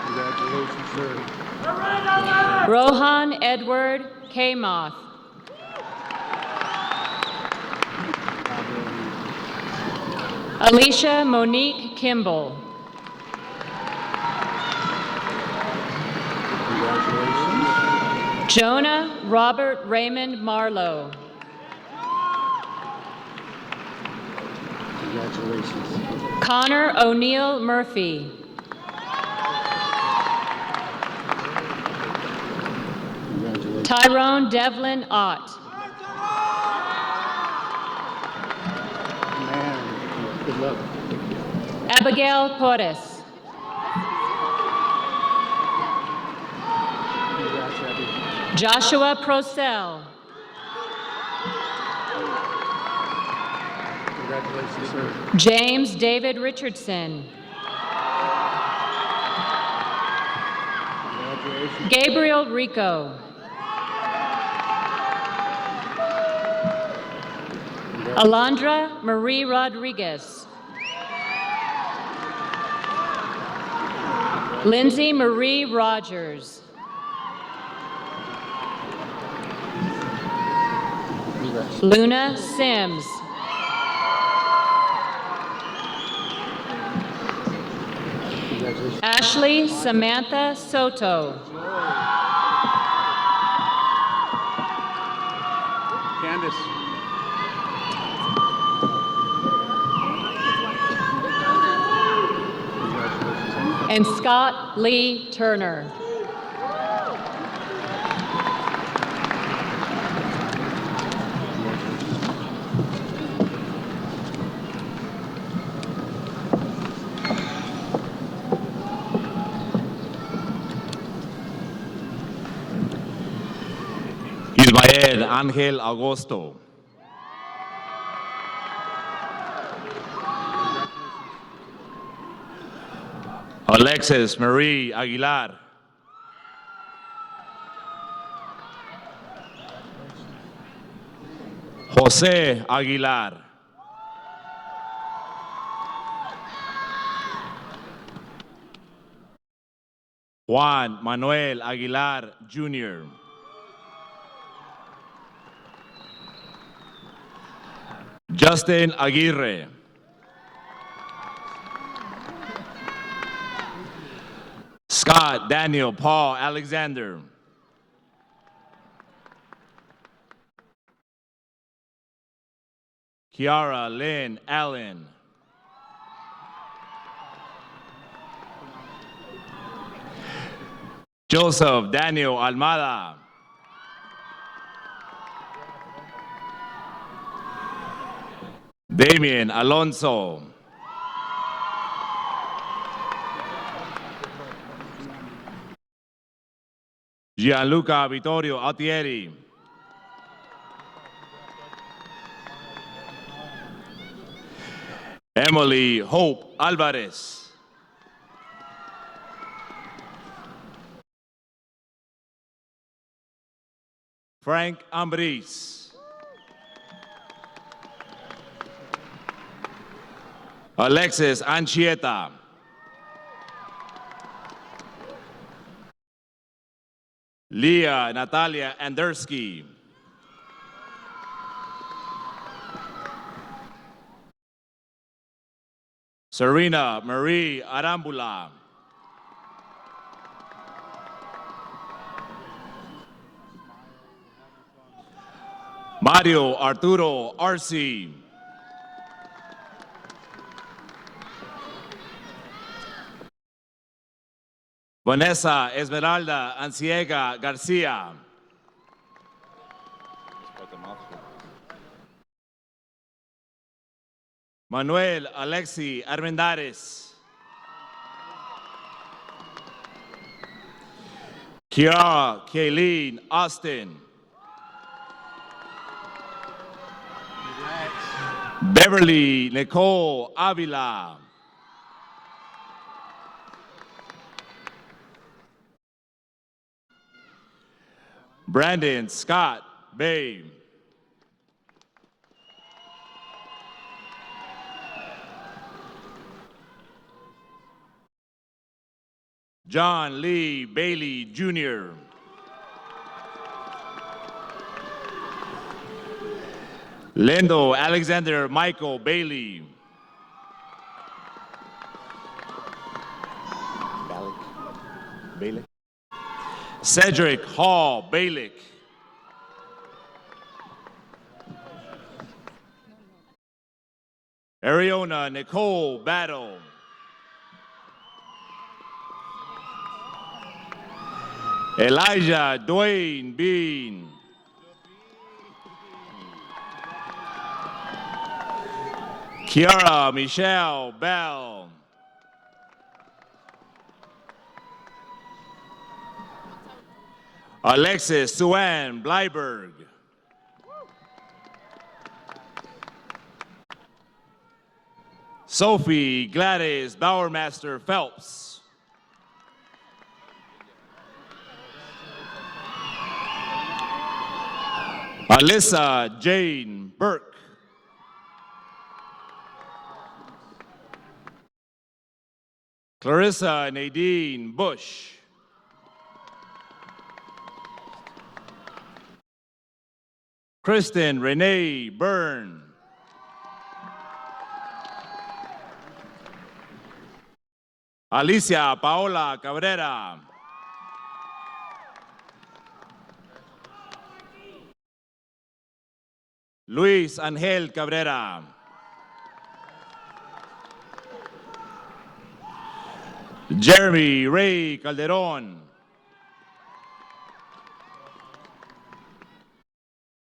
Congratulations, sir. Rohan Edward Kamoth. Alicia Monique Kimball. Congratulations. Jonah Robert Raymond Marlowe. Congratulations. Connor O'Neill Murphy. Congratulations. Tyrone Devlin Ott. Man, good luck. Abigail Portes. Congrats, Abby. Joshua Procell. Congratulations, sir. James David Richardson. Congratulations. Gabriel Rico. Alondra Marie Rodriguez. Lindsay Marie Rogers. Luna Sims. Ashley Samantha Soto. Candace. And Scott Lee Turner. Ismael Ángel Agosto. Alexis Marie Aguilar. José Aguilar. Juan Manuel Aguilar Jr. Justin Aguirre. Scott Daniel Paul Alexander. Kiara Lynn Allen. Joseph Daniel Almada. Damien Alonso. Gianluca Vittorio Altieri. Emily Hope Alvarez. Frank Ambris. Alexis Anchieta. Leah Natalia Andersky. Serena Marie Arambula. Mario Arturo Arce. Vanessa Esmeralda Anciega Garcia. Manuel Alexi Armendares. Kiara Kayleen Austin. Beverly Nicole Avila. Brandon Scott Bay. John Lee Bailey Jr. Lindo Alexander Michael Bailey. Bailey. Cedric Hall Bailick. Ariona Nicole Battle. Elijah Dwayne Bean. Kiara Michelle Bell. Alexis Suan Bleiberg. Sophie Gladys Bowermaster Phelps. Alyssa Jane Burke. Clarissa Nadine Bush. Kristen Renee Byrne. Alicia Paola Cabrera. Luis Angel Cabrera. Jeremy Ray Calderón.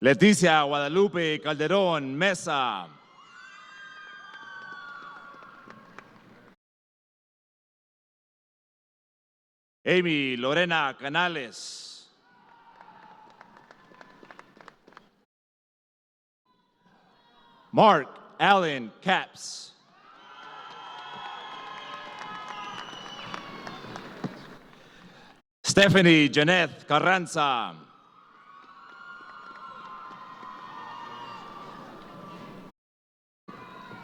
Leticia Guadalupe Calderón Mesa. Amy Lorena Canales. Mark Allen Caps. Stephanie Janeth Carranza.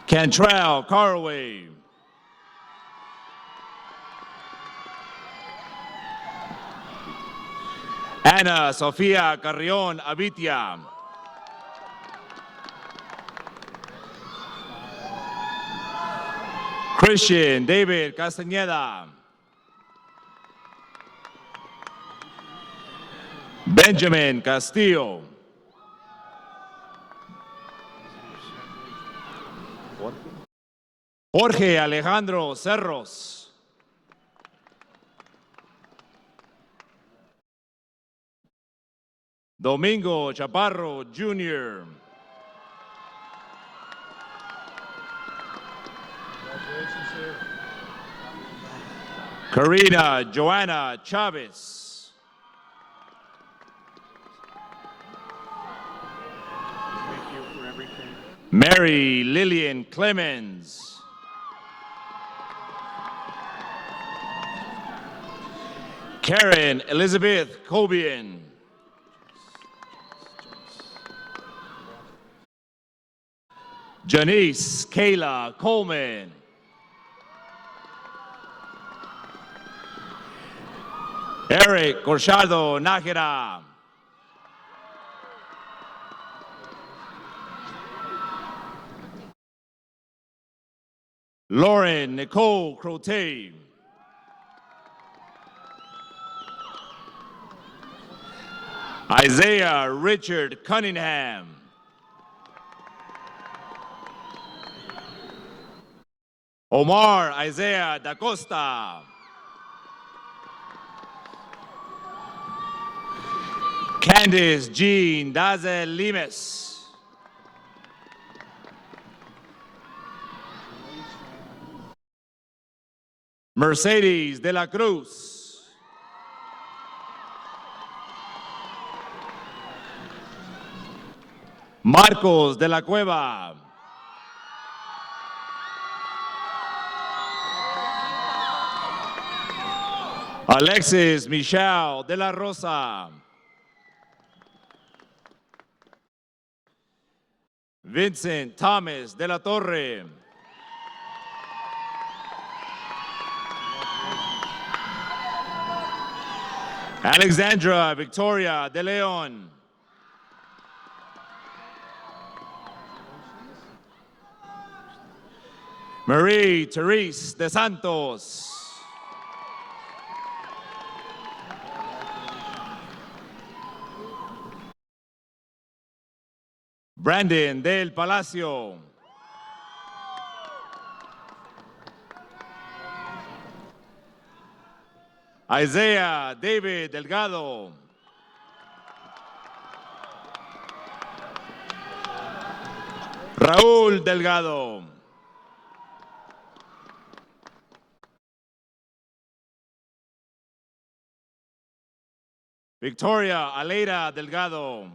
Cantrell Carway. Ana Sofia Carrion Abitia. Christian David Castañeda. Benjamin Castillo. Jorge Alejandro Cerros. Domingo Chaparro Jr. Karina Joanna Chavez. Mary Lillian Clemens. Karen Elizabeth Cobian. Janice Kayla Coleman. Eric Corchado Nájera. Lauren Nicole Crote. Isaiah Richard Cunningham. Omar Isaiah Da Costa. Candice Jean Dazel Limes. Mercedes de la Cruz. Marcos de la Cueva. Alexis Michelle de la Rosa. Vincent Thomas de la Torre. Alexandra Victoria de Leon. Marie Therese de Santos. Brandon del Palacio. Isaiah David Delgado. Raúl Delgado. Victoria Aleida Delgado.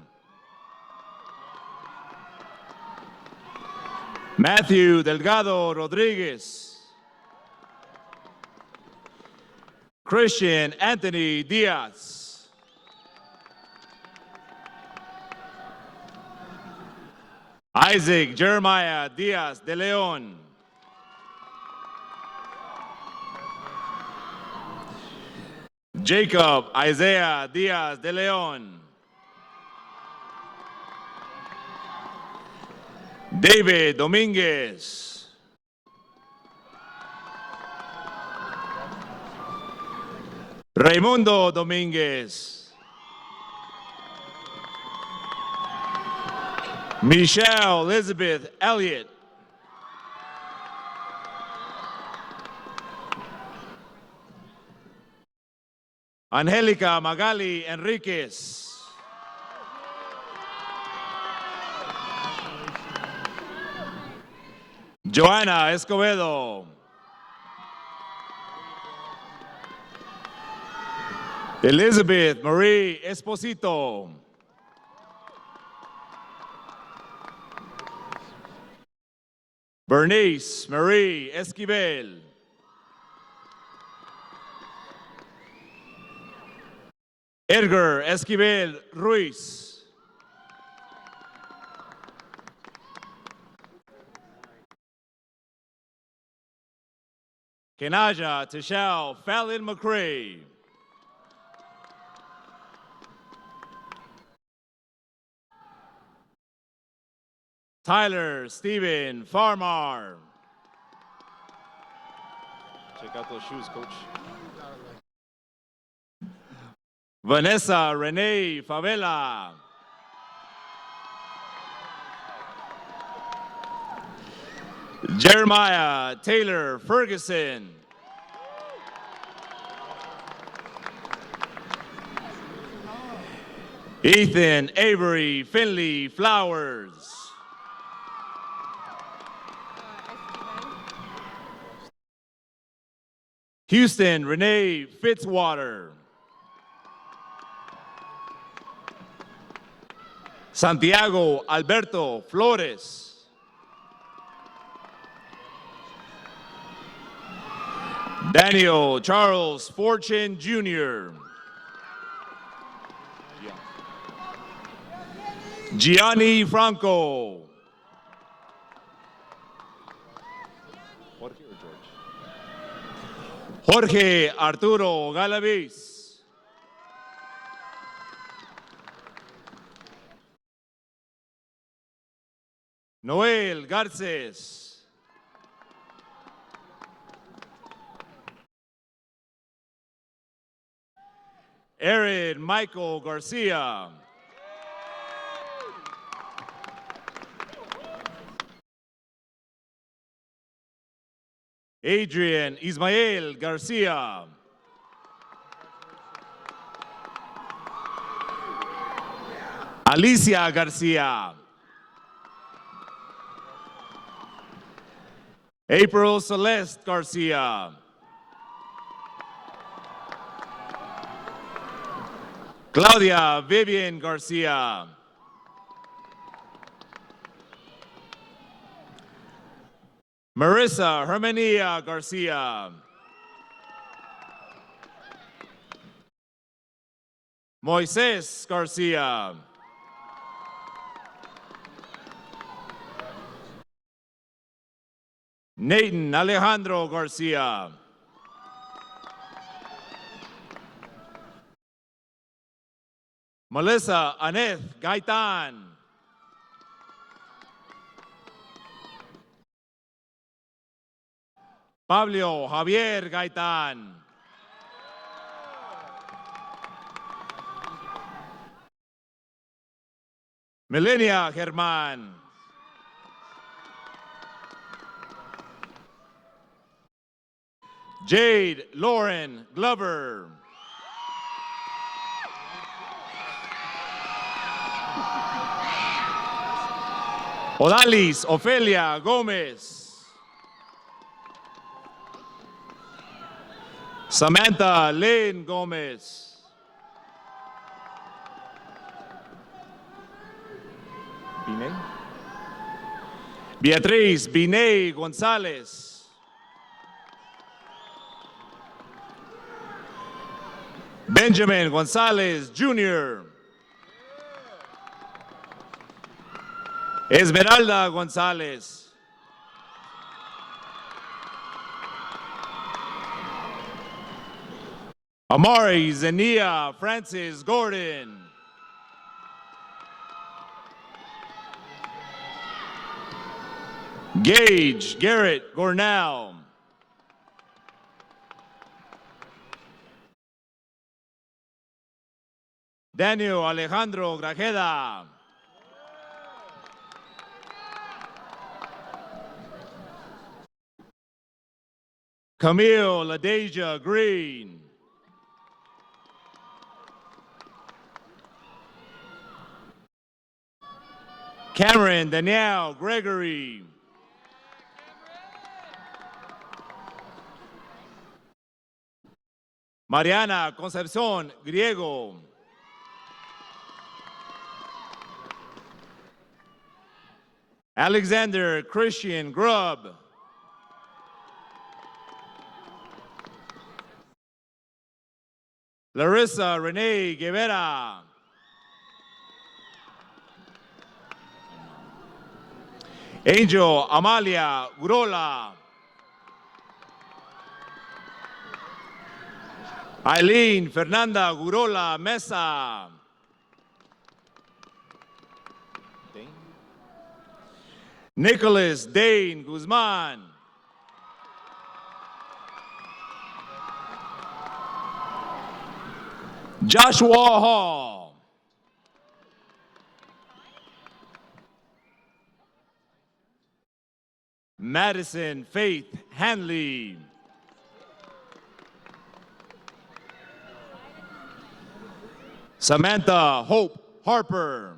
Matthew Delgado Rodriguez. Christian Anthony Diaz. Isaac Jeremiah Diaz de Leon. Jacob Isaiah Diaz de Leon. David Dominguez. Raimundo Dominguez. Michelle Elizabeth Elliott. Angelica Magali Enriquez. Joanna Escobedo. Elizabeth Marie Esposito. Bernice Marie Esquivel. Edgar Esquivel Ruiz. Kenaja Tishal Fallon McCray. Tyler Steven Farmar. Check out those shoes, coach. Vanessa Renee Favela. Jeremiah Taylor Ferguson. Ethan Avery Finley Flowers. Houston Renee Fitzwater. Santiago Alberto Flores. Daniel Charles Fortune Jr. Gianni Franco. Jorge Arturo Galaviz. Noel Garces. Aaron Michael Garcia. Adrian Ismael Garcia. Alicia Garcia. April Celeste Garcia. Claudia Vivian Garcia. Marissa Hermania Garcia. Moises Garcia. Nathan Alejandro Garcia. Melissa Aneth Gaitan. Pablo Javier Gaitan. Melania Germán. Jade Lauren Glover. Odalis Ofelia Gomez. Samantha Lynn Gomez. Beatriz Biney González. Benjamin González Jr. Esmeralda González. Amari Zenia Francis Gordon. Gage Garrett Gornell. Daniel Alejandro Grajeda. Camille LaDeja Green. Cameron Danielle Gregory. Mariana Concepcion Griego. Alexander Christian Grubb. Larissa Renee Guevara. Angel Amalia Urola. Eileen Fernanda Gurola Mesa. Nicholas Dane Guzman. Joshua Hall. Madison Faith Hanley. Samantha Hope Harper.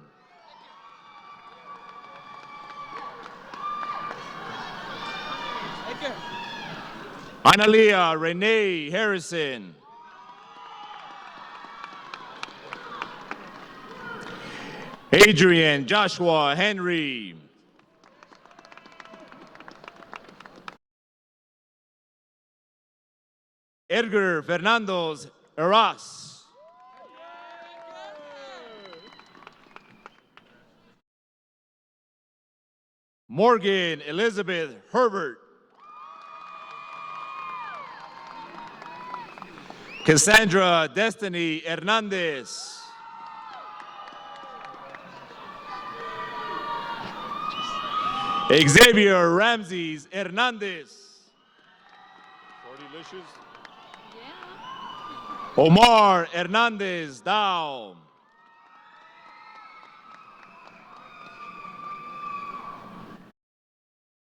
Analia Renee Harrison. Adrian Joshua Henry. Edgar Fernandez Eras. Morgan Elizabeth Herbert. Cassandra Destiny Hernandez. Xavier Ramses Hernandez. Omar Hernandez Dow.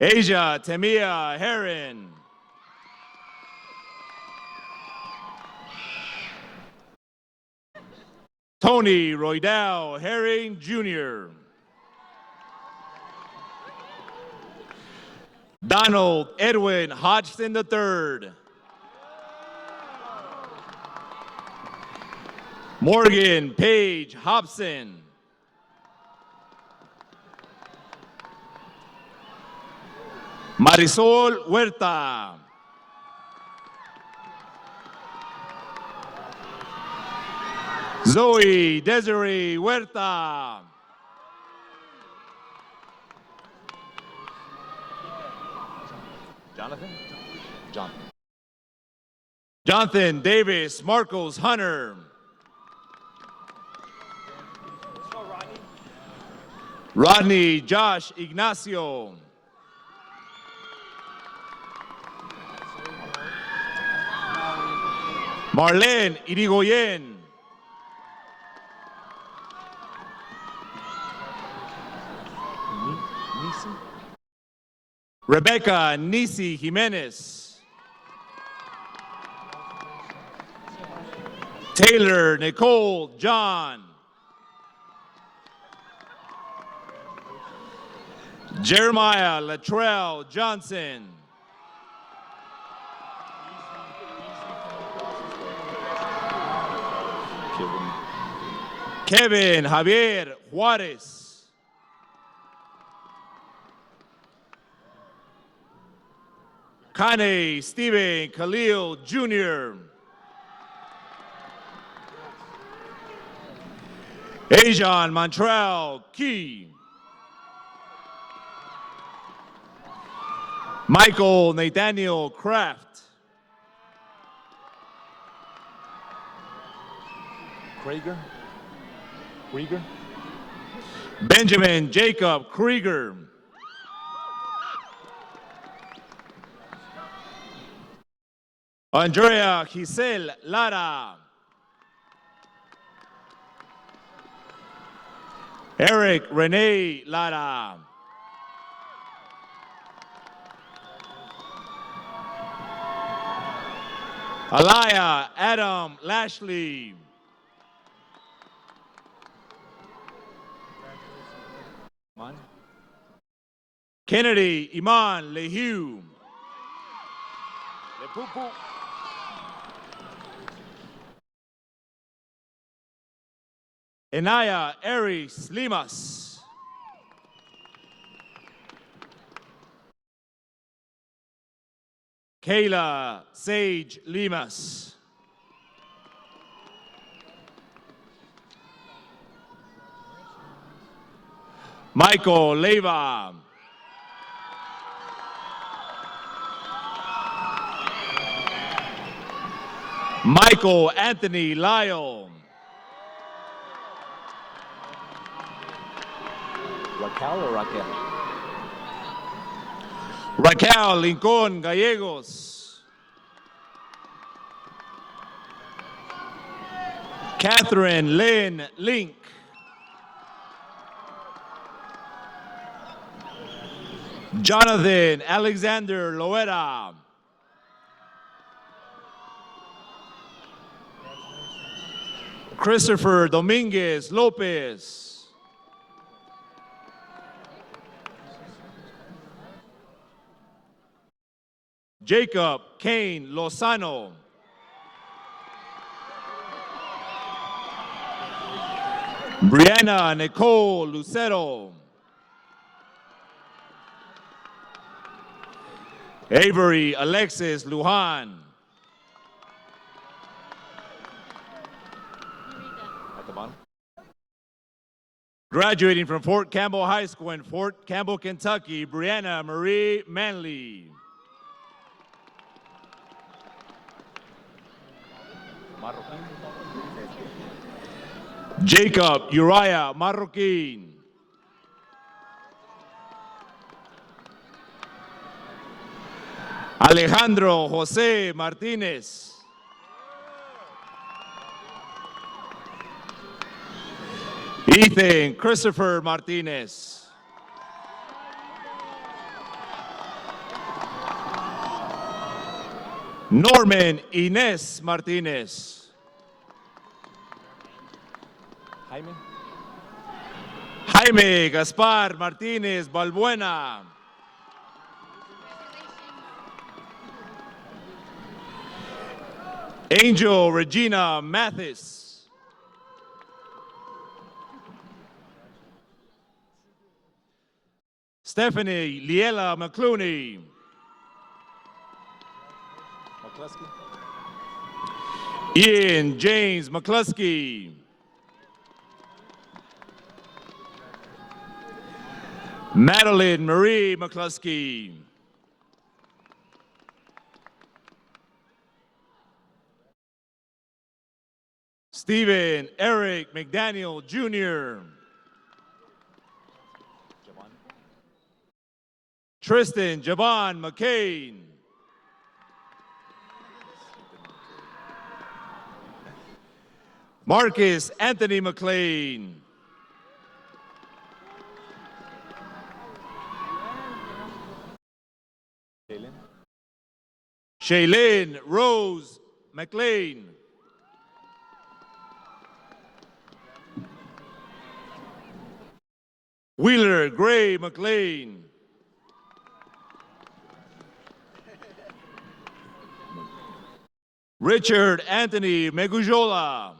Asia Temia Heron. Tony Roydell Herring Jr. Donald Edwin Hodgson III. Morgan Page Hobson. Marisol Huerta. Zoe Desiree Huerta. Jonathan Davis Marcos Hunter. Rodney Josh Ignacio. Marlene Irigoyen. Rebecca Nisi Jimenez. Taylor Nicole John. Jeremiah Latrell Johnson. Kevin Javier Juarez. Kane Steven Khalil Jr. Ajan Montreal Key. Michael Nathaniel Kraft. Krieger. Benjamin Jacob Krieger. Andrea Giselle Lara. Eric Rene Lara. Alaya Adam Lashley. Kennedy Iman Lehew. Enaya Aries Limas. Kayla Sage Limas. Michael Leva. Michael Anthony Lyle. Raquel or Raquel? Raquel Lincoln Gallegos. Catherine Lynn Link. Jonathan Alexander Loera. Christopher Dominguez Lopez. Jacob Kane Lozano. Brianna Nicole Lucero. Avery Alexis Lujan. At the bottom. Graduating from Fort Campbell High School in Fort Campbell, Kentucky, Brianna Marie Manley. Jacob Uriah Marroquin. Alejandro Jose Martinez. Ethan Christopher Martinez. Norman Inés Martinez. Jaime. Jaime Gaspar Martinez Balbuena. Angel Regina Mathis. Stephanie Liela McClooney. McCluskey. Ian James McCluskey. Madeline Marie McCluskey. Stephen Eric McDaniel Jr. Tristan Javon McCain. Marcus Anthony McLean. Shaylin Rose McLean. Wheeler Gray McLean. Richard Anthony Megujola.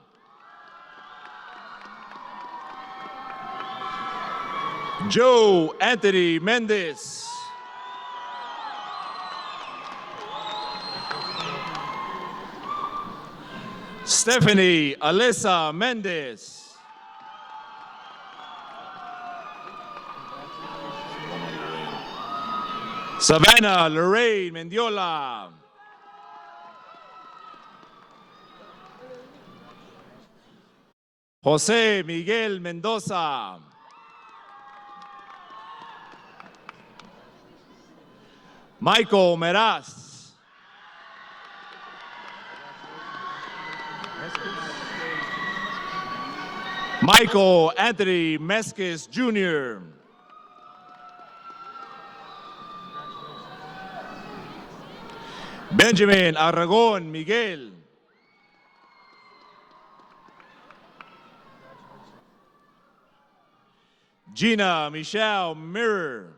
Joe Anthony Mendez. Stephanie Alyssa Mendez. Savannah Lorraine Mendiola. Jose Miguel Mendoza. Michael Meraz. Michael Anthony Meskis Jr. Benjamin Aragon Miguel. Gina Michelle Mirror.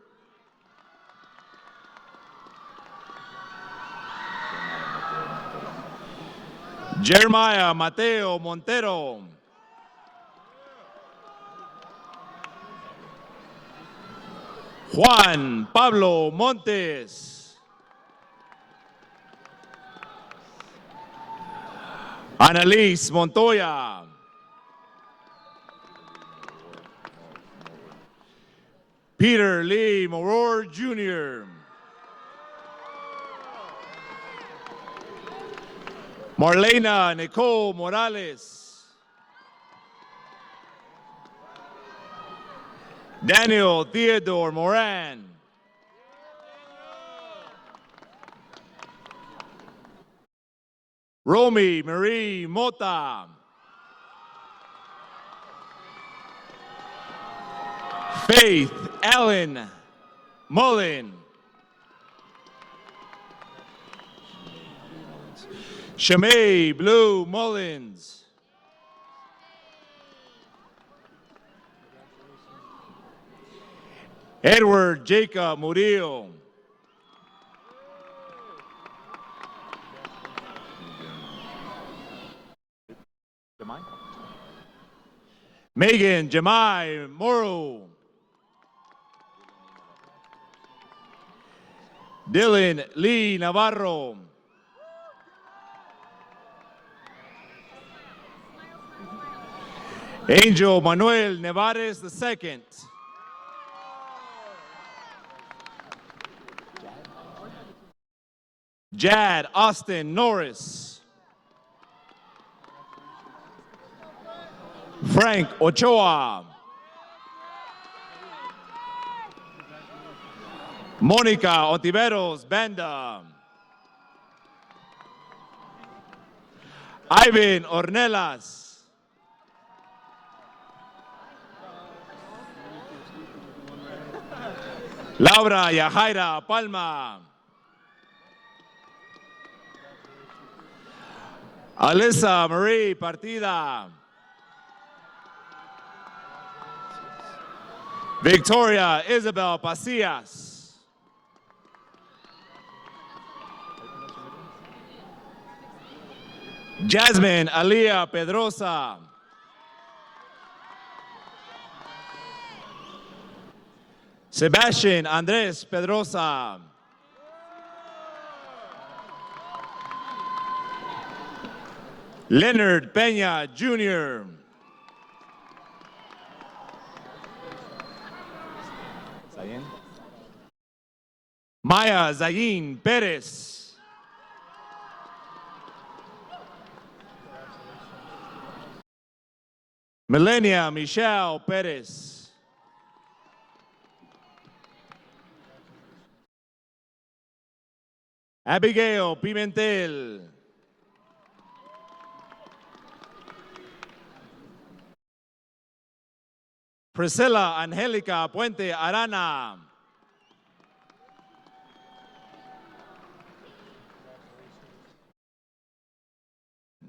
Jeremiah Mateo Montero. Juan Pablo Montes. Annalise Montoya. Peter Lee Moror Jr. Marlena Nicole Morales. Daniel Theodore Moran. Romy Marie Mota. Faith Allen Mullen. Shamay Blue Mullins. Edward Jacob Murillo. Megan Jemai Morrow. Dylan Lee Navarro. Angel Manuel Nevares II. Jad Austin Norris. Frank Ochoa. Monica Ontiveros Banda. Ivan Ornelas. Laura Yajaira Palma. Alyssa Marie Partida. Victoria Isabel Pasillas. Jasmine Alia Pedrosa. Sebastian Andres Pedrosa. Leonard Peña Jr. Maya Zayin Perez. Milenia Michelle Perez. Abigail Pimentel. Priscilla Angelica Puente Arana.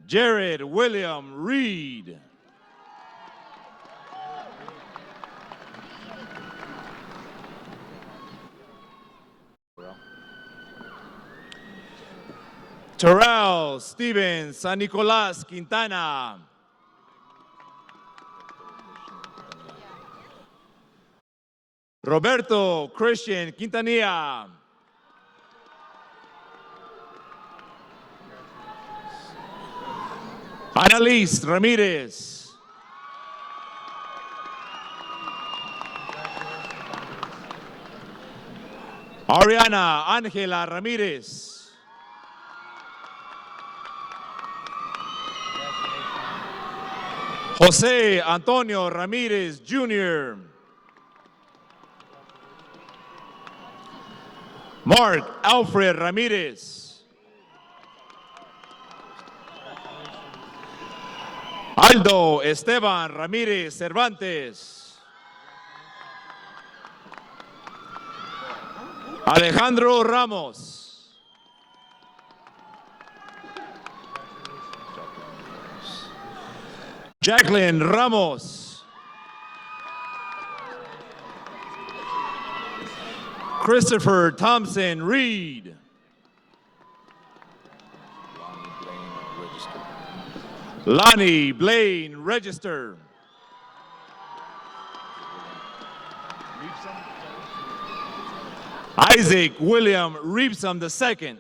Jared William Reed. Terrell Steven San Nicolas Quintana. Roberto Christian Quintanilla. Annalise Ramirez. Ariana Angela Ramirez. Jose Antonio Ramirez Jr. Mark Alfred Ramirez. Aldo Esteban Ramírez Cervantes. Alejandro Ramos. Jacqueline Ramos. Christopher Thompson Reed. Lonnie Blaine Register. Isaac William Reepsum II.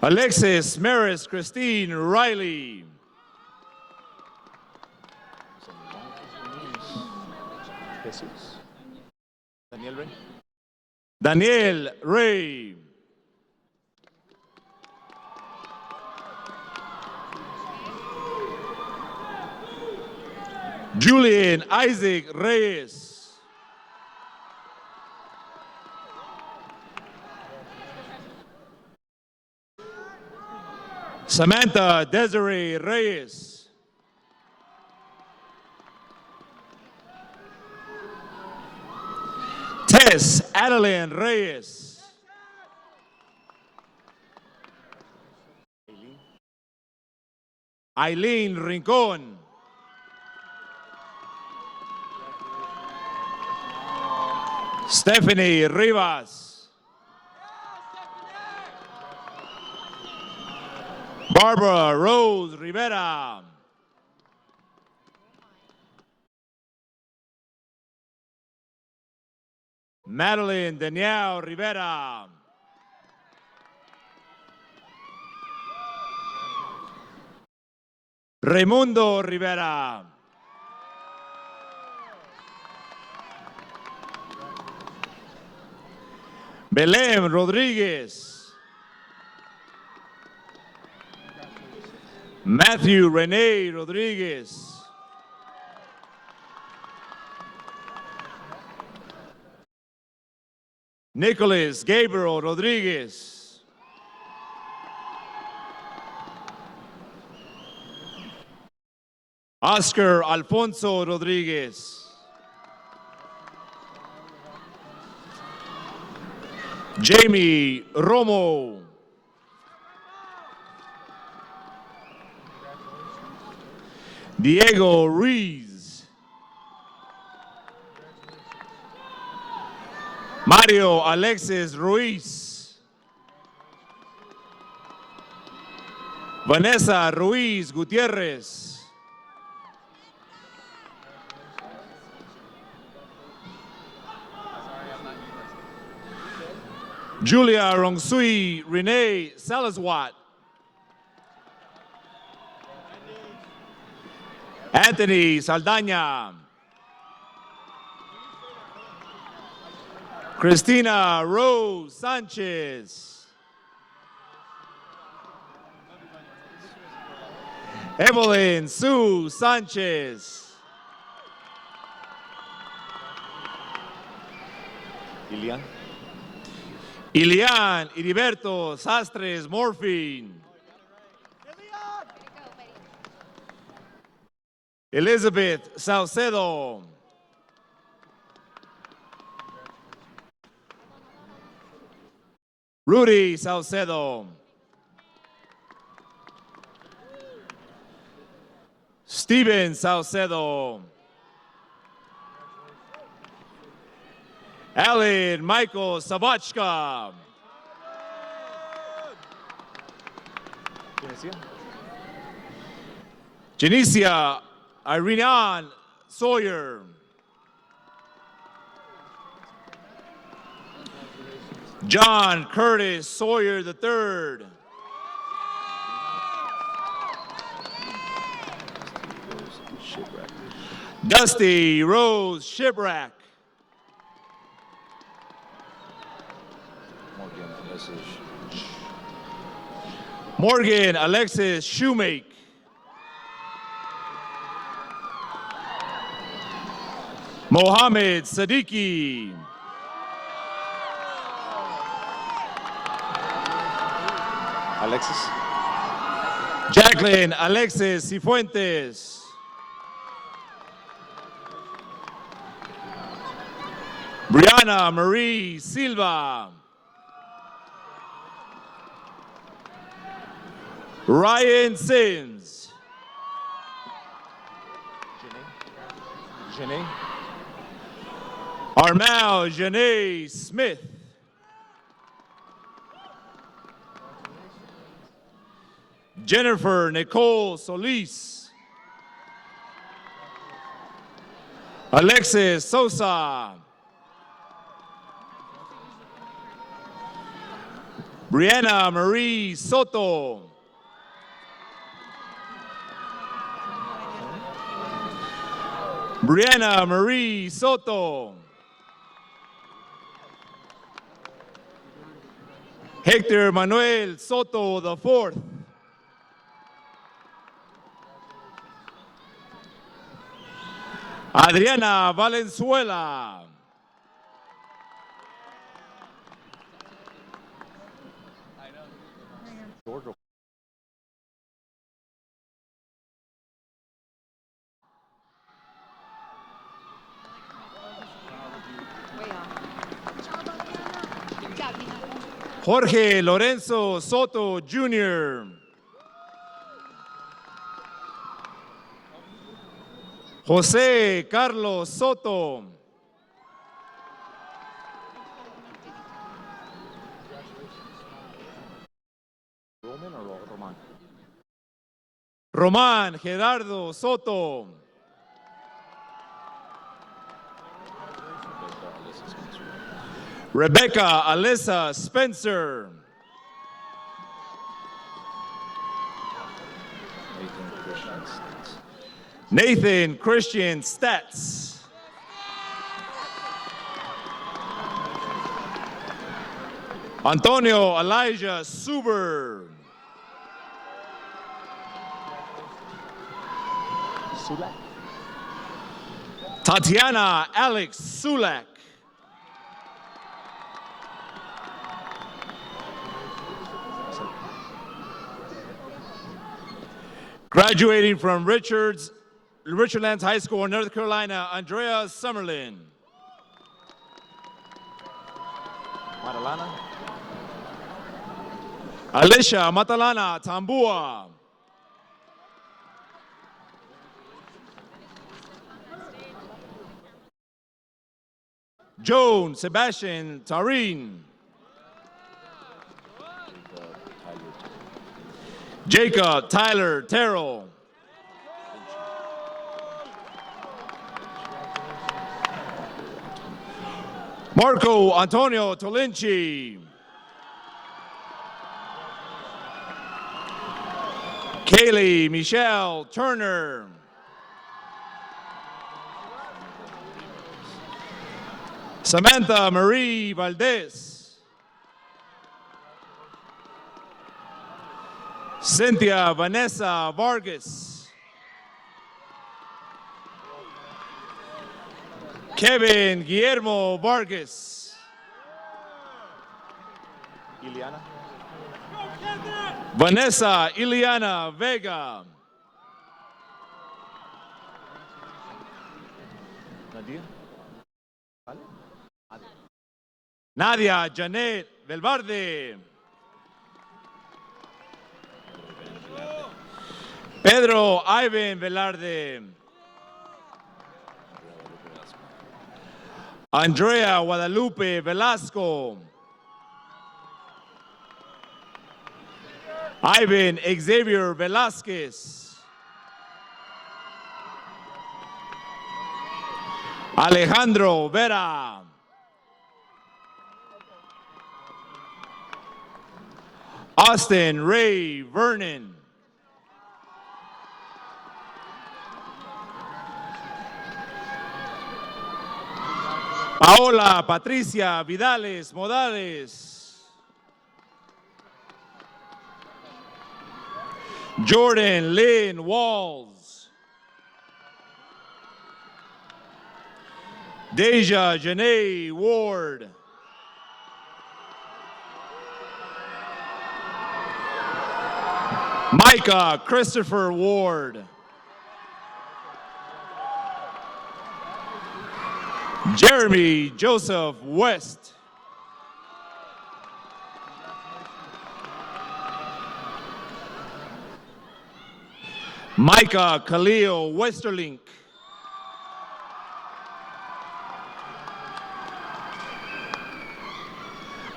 Alexis Maris Christine Riley. Daniel Ray. Julian Isaac Reyes. Samantha Desiree Reyes. Tess Adeline Reyes. Eileen Rincon. Stephanie Rivas. Barbara Rose Rivera. Madeline Danielle Rivera. Raimundo Rivera. Belém Rodriguez. Matthew Rene Rodriguez. Nicholas Gabriel Rodriguez. Oscar Alfonso Rodriguez. Jamie Romo. Diego Ruiz. Mario Alexis Ruiz. Vanessa Ruiz Gutierrez. Julia Rongsui Renee Salazwat. Anthony Saldaña. Cristina Rose Sanchez. Evelyn Sue Sanchez. Ilian. Ilian Heriberto Sastres Morfin. Elizabeth Saucedo. Rudy Saucedo. Steven Saucedo. Alan Michael Savachka. Janicia Irene Sawyer. John Curtis Sawyer III. Dusty Rose Shipwreck. Morgan Alexis Shoemake. Mohammed Siddiqui. Alexis. Jacqueline Alexis Cifuentes. Brianna Marie Silva. Ryan Sims. Janae. Armel Janae Smith. Jennifer Nicole Solis. Alexis Sosa. Brianna Marie Soto. Brianna Marie Soto. Hector Manuel Soto IV. Adriana Valenzuela. Jorge Lorenzo Soto Jr. José Carlos Soto. Roman or Roman? Román Gerardo Soto. Rebecca Alyssa Spencer. Nathan Christian Stats. Antonio Elijah Suber. Sulak. Tatiana Alex Sulak. Graduating from Richardlands High School in North Carolina, Andrea Summerlin. Matalana. Alicia Matalana Tambua. Joan Sebastian Tarin. Jacob Tyler Terrell. Marco Antonio Tolinci. Kaylee Michelle Turner. Samantha Marie Valdez. Cynthia Vanessa Vargas. Kevin Guillermo Vargas. Ileana. Vanessa Ileana Vega. Nadia. Nadia Janet Velvarde. Pedro Ivan Velarde. Andrea Guadalupe Velasco. Ivan Xavier Velasquez. Alejandro Vera. Austin Ray Vernon. Paola Patricia Vidales Modales. Jordan Lynn Walls. Deja Janae Ward. Micah Christopher Ward. Jeremy Joseph West. Micah Khalil Westerlink.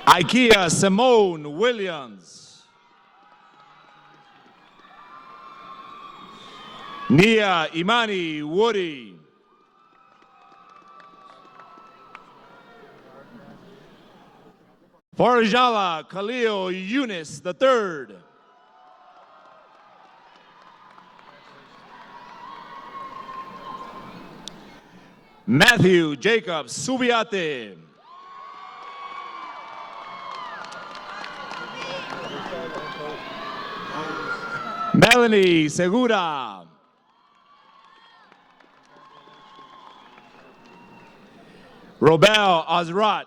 Ikea Simone Williams. Nia Imani Woody. Farjala Khalil Yunus III. Matthew Jacob Subiate. Melanie Segura. Robel Azrat.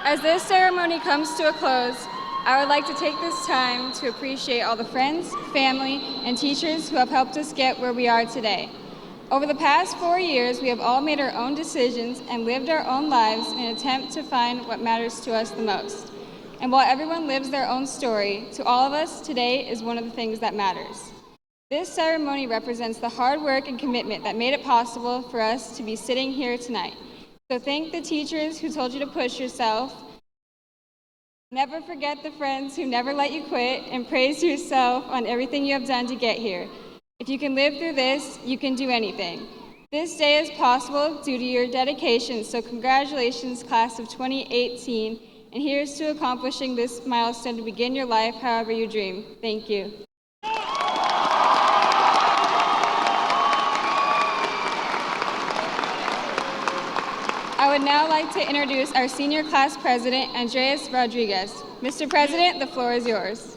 As this ceremony comes to a close, I would like to take this time to appreciate all the friends, family, and teachers who have helped us get where we are today. Over the past 4 years, we have all made our own decisions and lived our own lives in an attempt to find what matters to us the most. And while everyone lives their own story, to all of us, today is one of the things that matters. This ceremony represents the hard work and commitment that made it possible for us to be sitting here tonight. So thank the teachers who told you to push yourself. Never forget the friends who never let you quit, and praise yourself on everything you have done to get here. If you can live through this, you can do anything. This day is possible due to your dedication, so congratulations, class of 2018, and here's to accomplishing this milestone to begin your life however you dream. Thank you. I would now like to introduce our senior class president, Andreas Rodriguez. Mr. President, the floor is yours.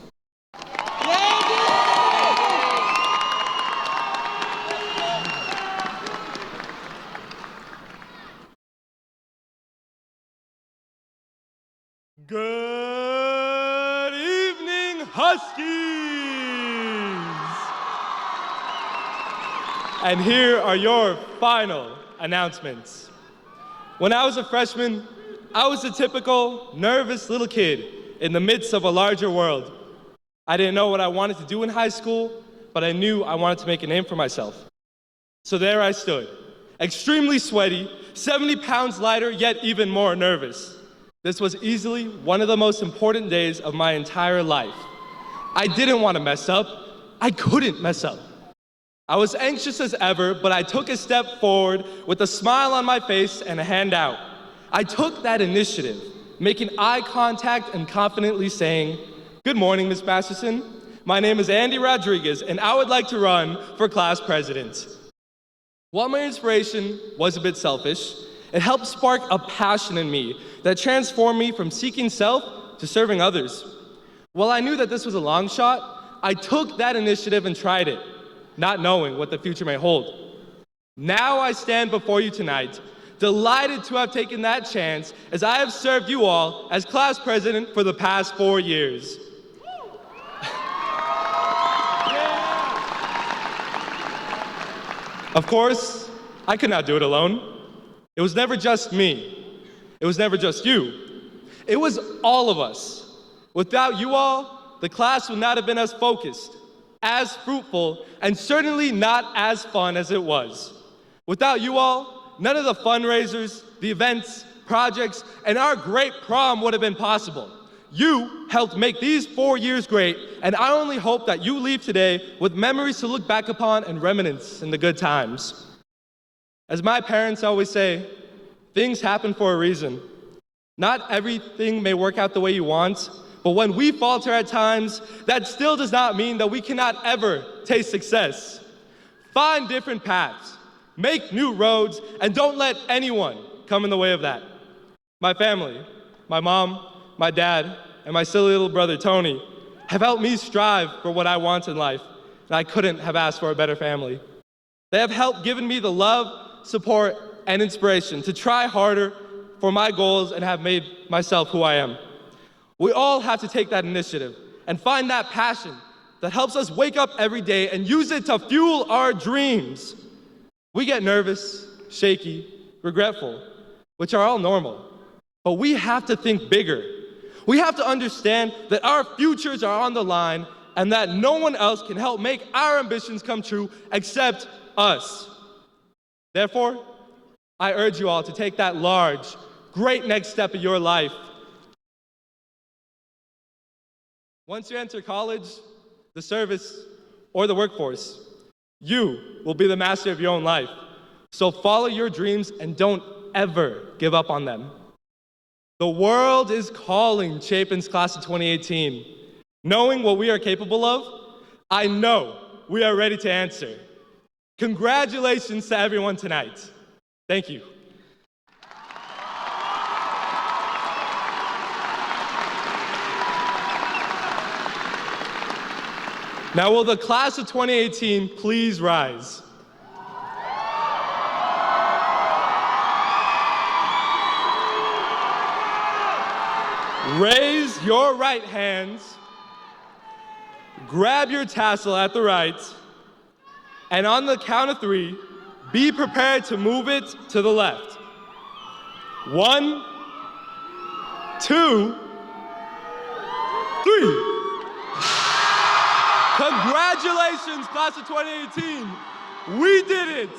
Good evening, Huskies! And here are your final announcements. When I was a freshman, I was a typical nervous little kid in the midst of a larger world. I didn't know what I wanted to do in high school, but I knew I wanted to make a name for myself. So there I stood, extremely sweaty, 70 pounds lighter, yet even more nervous. This was easily one of the most important days of my entire life. I didn't want to mess up. I couldn't mess up. I was anxious as ever, but I took a step forward with a smile on my face and a hand out. I took that initiative, making eye contact and confidently saying, "Good morning, Ms. Masterson. My name is Andy Rodriguez, and I would like to run for class president." While my inspiration was a bit selfish, it helped spark a passion in me that transformed me from seeking self to serving others. While I knew that this was a long shot, I took that initiative and tried it, not knowing what the future may hold. Now I stand before you tonight, delighted to have taken that chance as I have served you all as class president for the past 4 years. Of course, I could not do it alone. It was never just me. It was never just you. It was all of us. Without you all, the class would not have been as focused, as fruitful, and certainly not as fun as it was. Without you all, none of the fundraisers, the events, projects, and our great prom would have been possible. You helped make these 4 years great, and I only hope that you leave today with memories to look back upon and reminisce in the good times. As my parents always say, things happen for a reason. Not everything may work out the way you want, but when we falter at times, that still does not mean that we cannot ever taste success. Find different paths, make new roads, and don't let anyone come in the way of that. My family, my mom, my dad, and my silly little brother Tony have helped me strive for what I want in life, and I couldn't have asked for a better family. They have helped given me the love, support, and inspiration to try harder for my goals and have made myself who I am. We all have to take that initiative and find that passion that helps us wake up every day and use it to fuel our dreams. We get nervous, shaky, regretful, which are all normal, but we have to think bigger. We have to understand that our futures are on the line and that no one else can help make our ambitions come true except us. Therefore, I urge you all to take that large, great next step of your life. Once you enter college, the service, or the workforce, you will be the master of your own life. So follow your dreams and don't ever give up on them. The world is calling Chapin's class of 2018. Knowing what we are capable of, I know we are ready to answer. Congratulations to everyone tonight. Thank you. Now, will the class of 2018 please rise? Raise your right hands, grab your tassel at the right, and on the count of 3, be prepared to move it to the left. 1, 2, 3. Congratulations, class of 2018. We did it.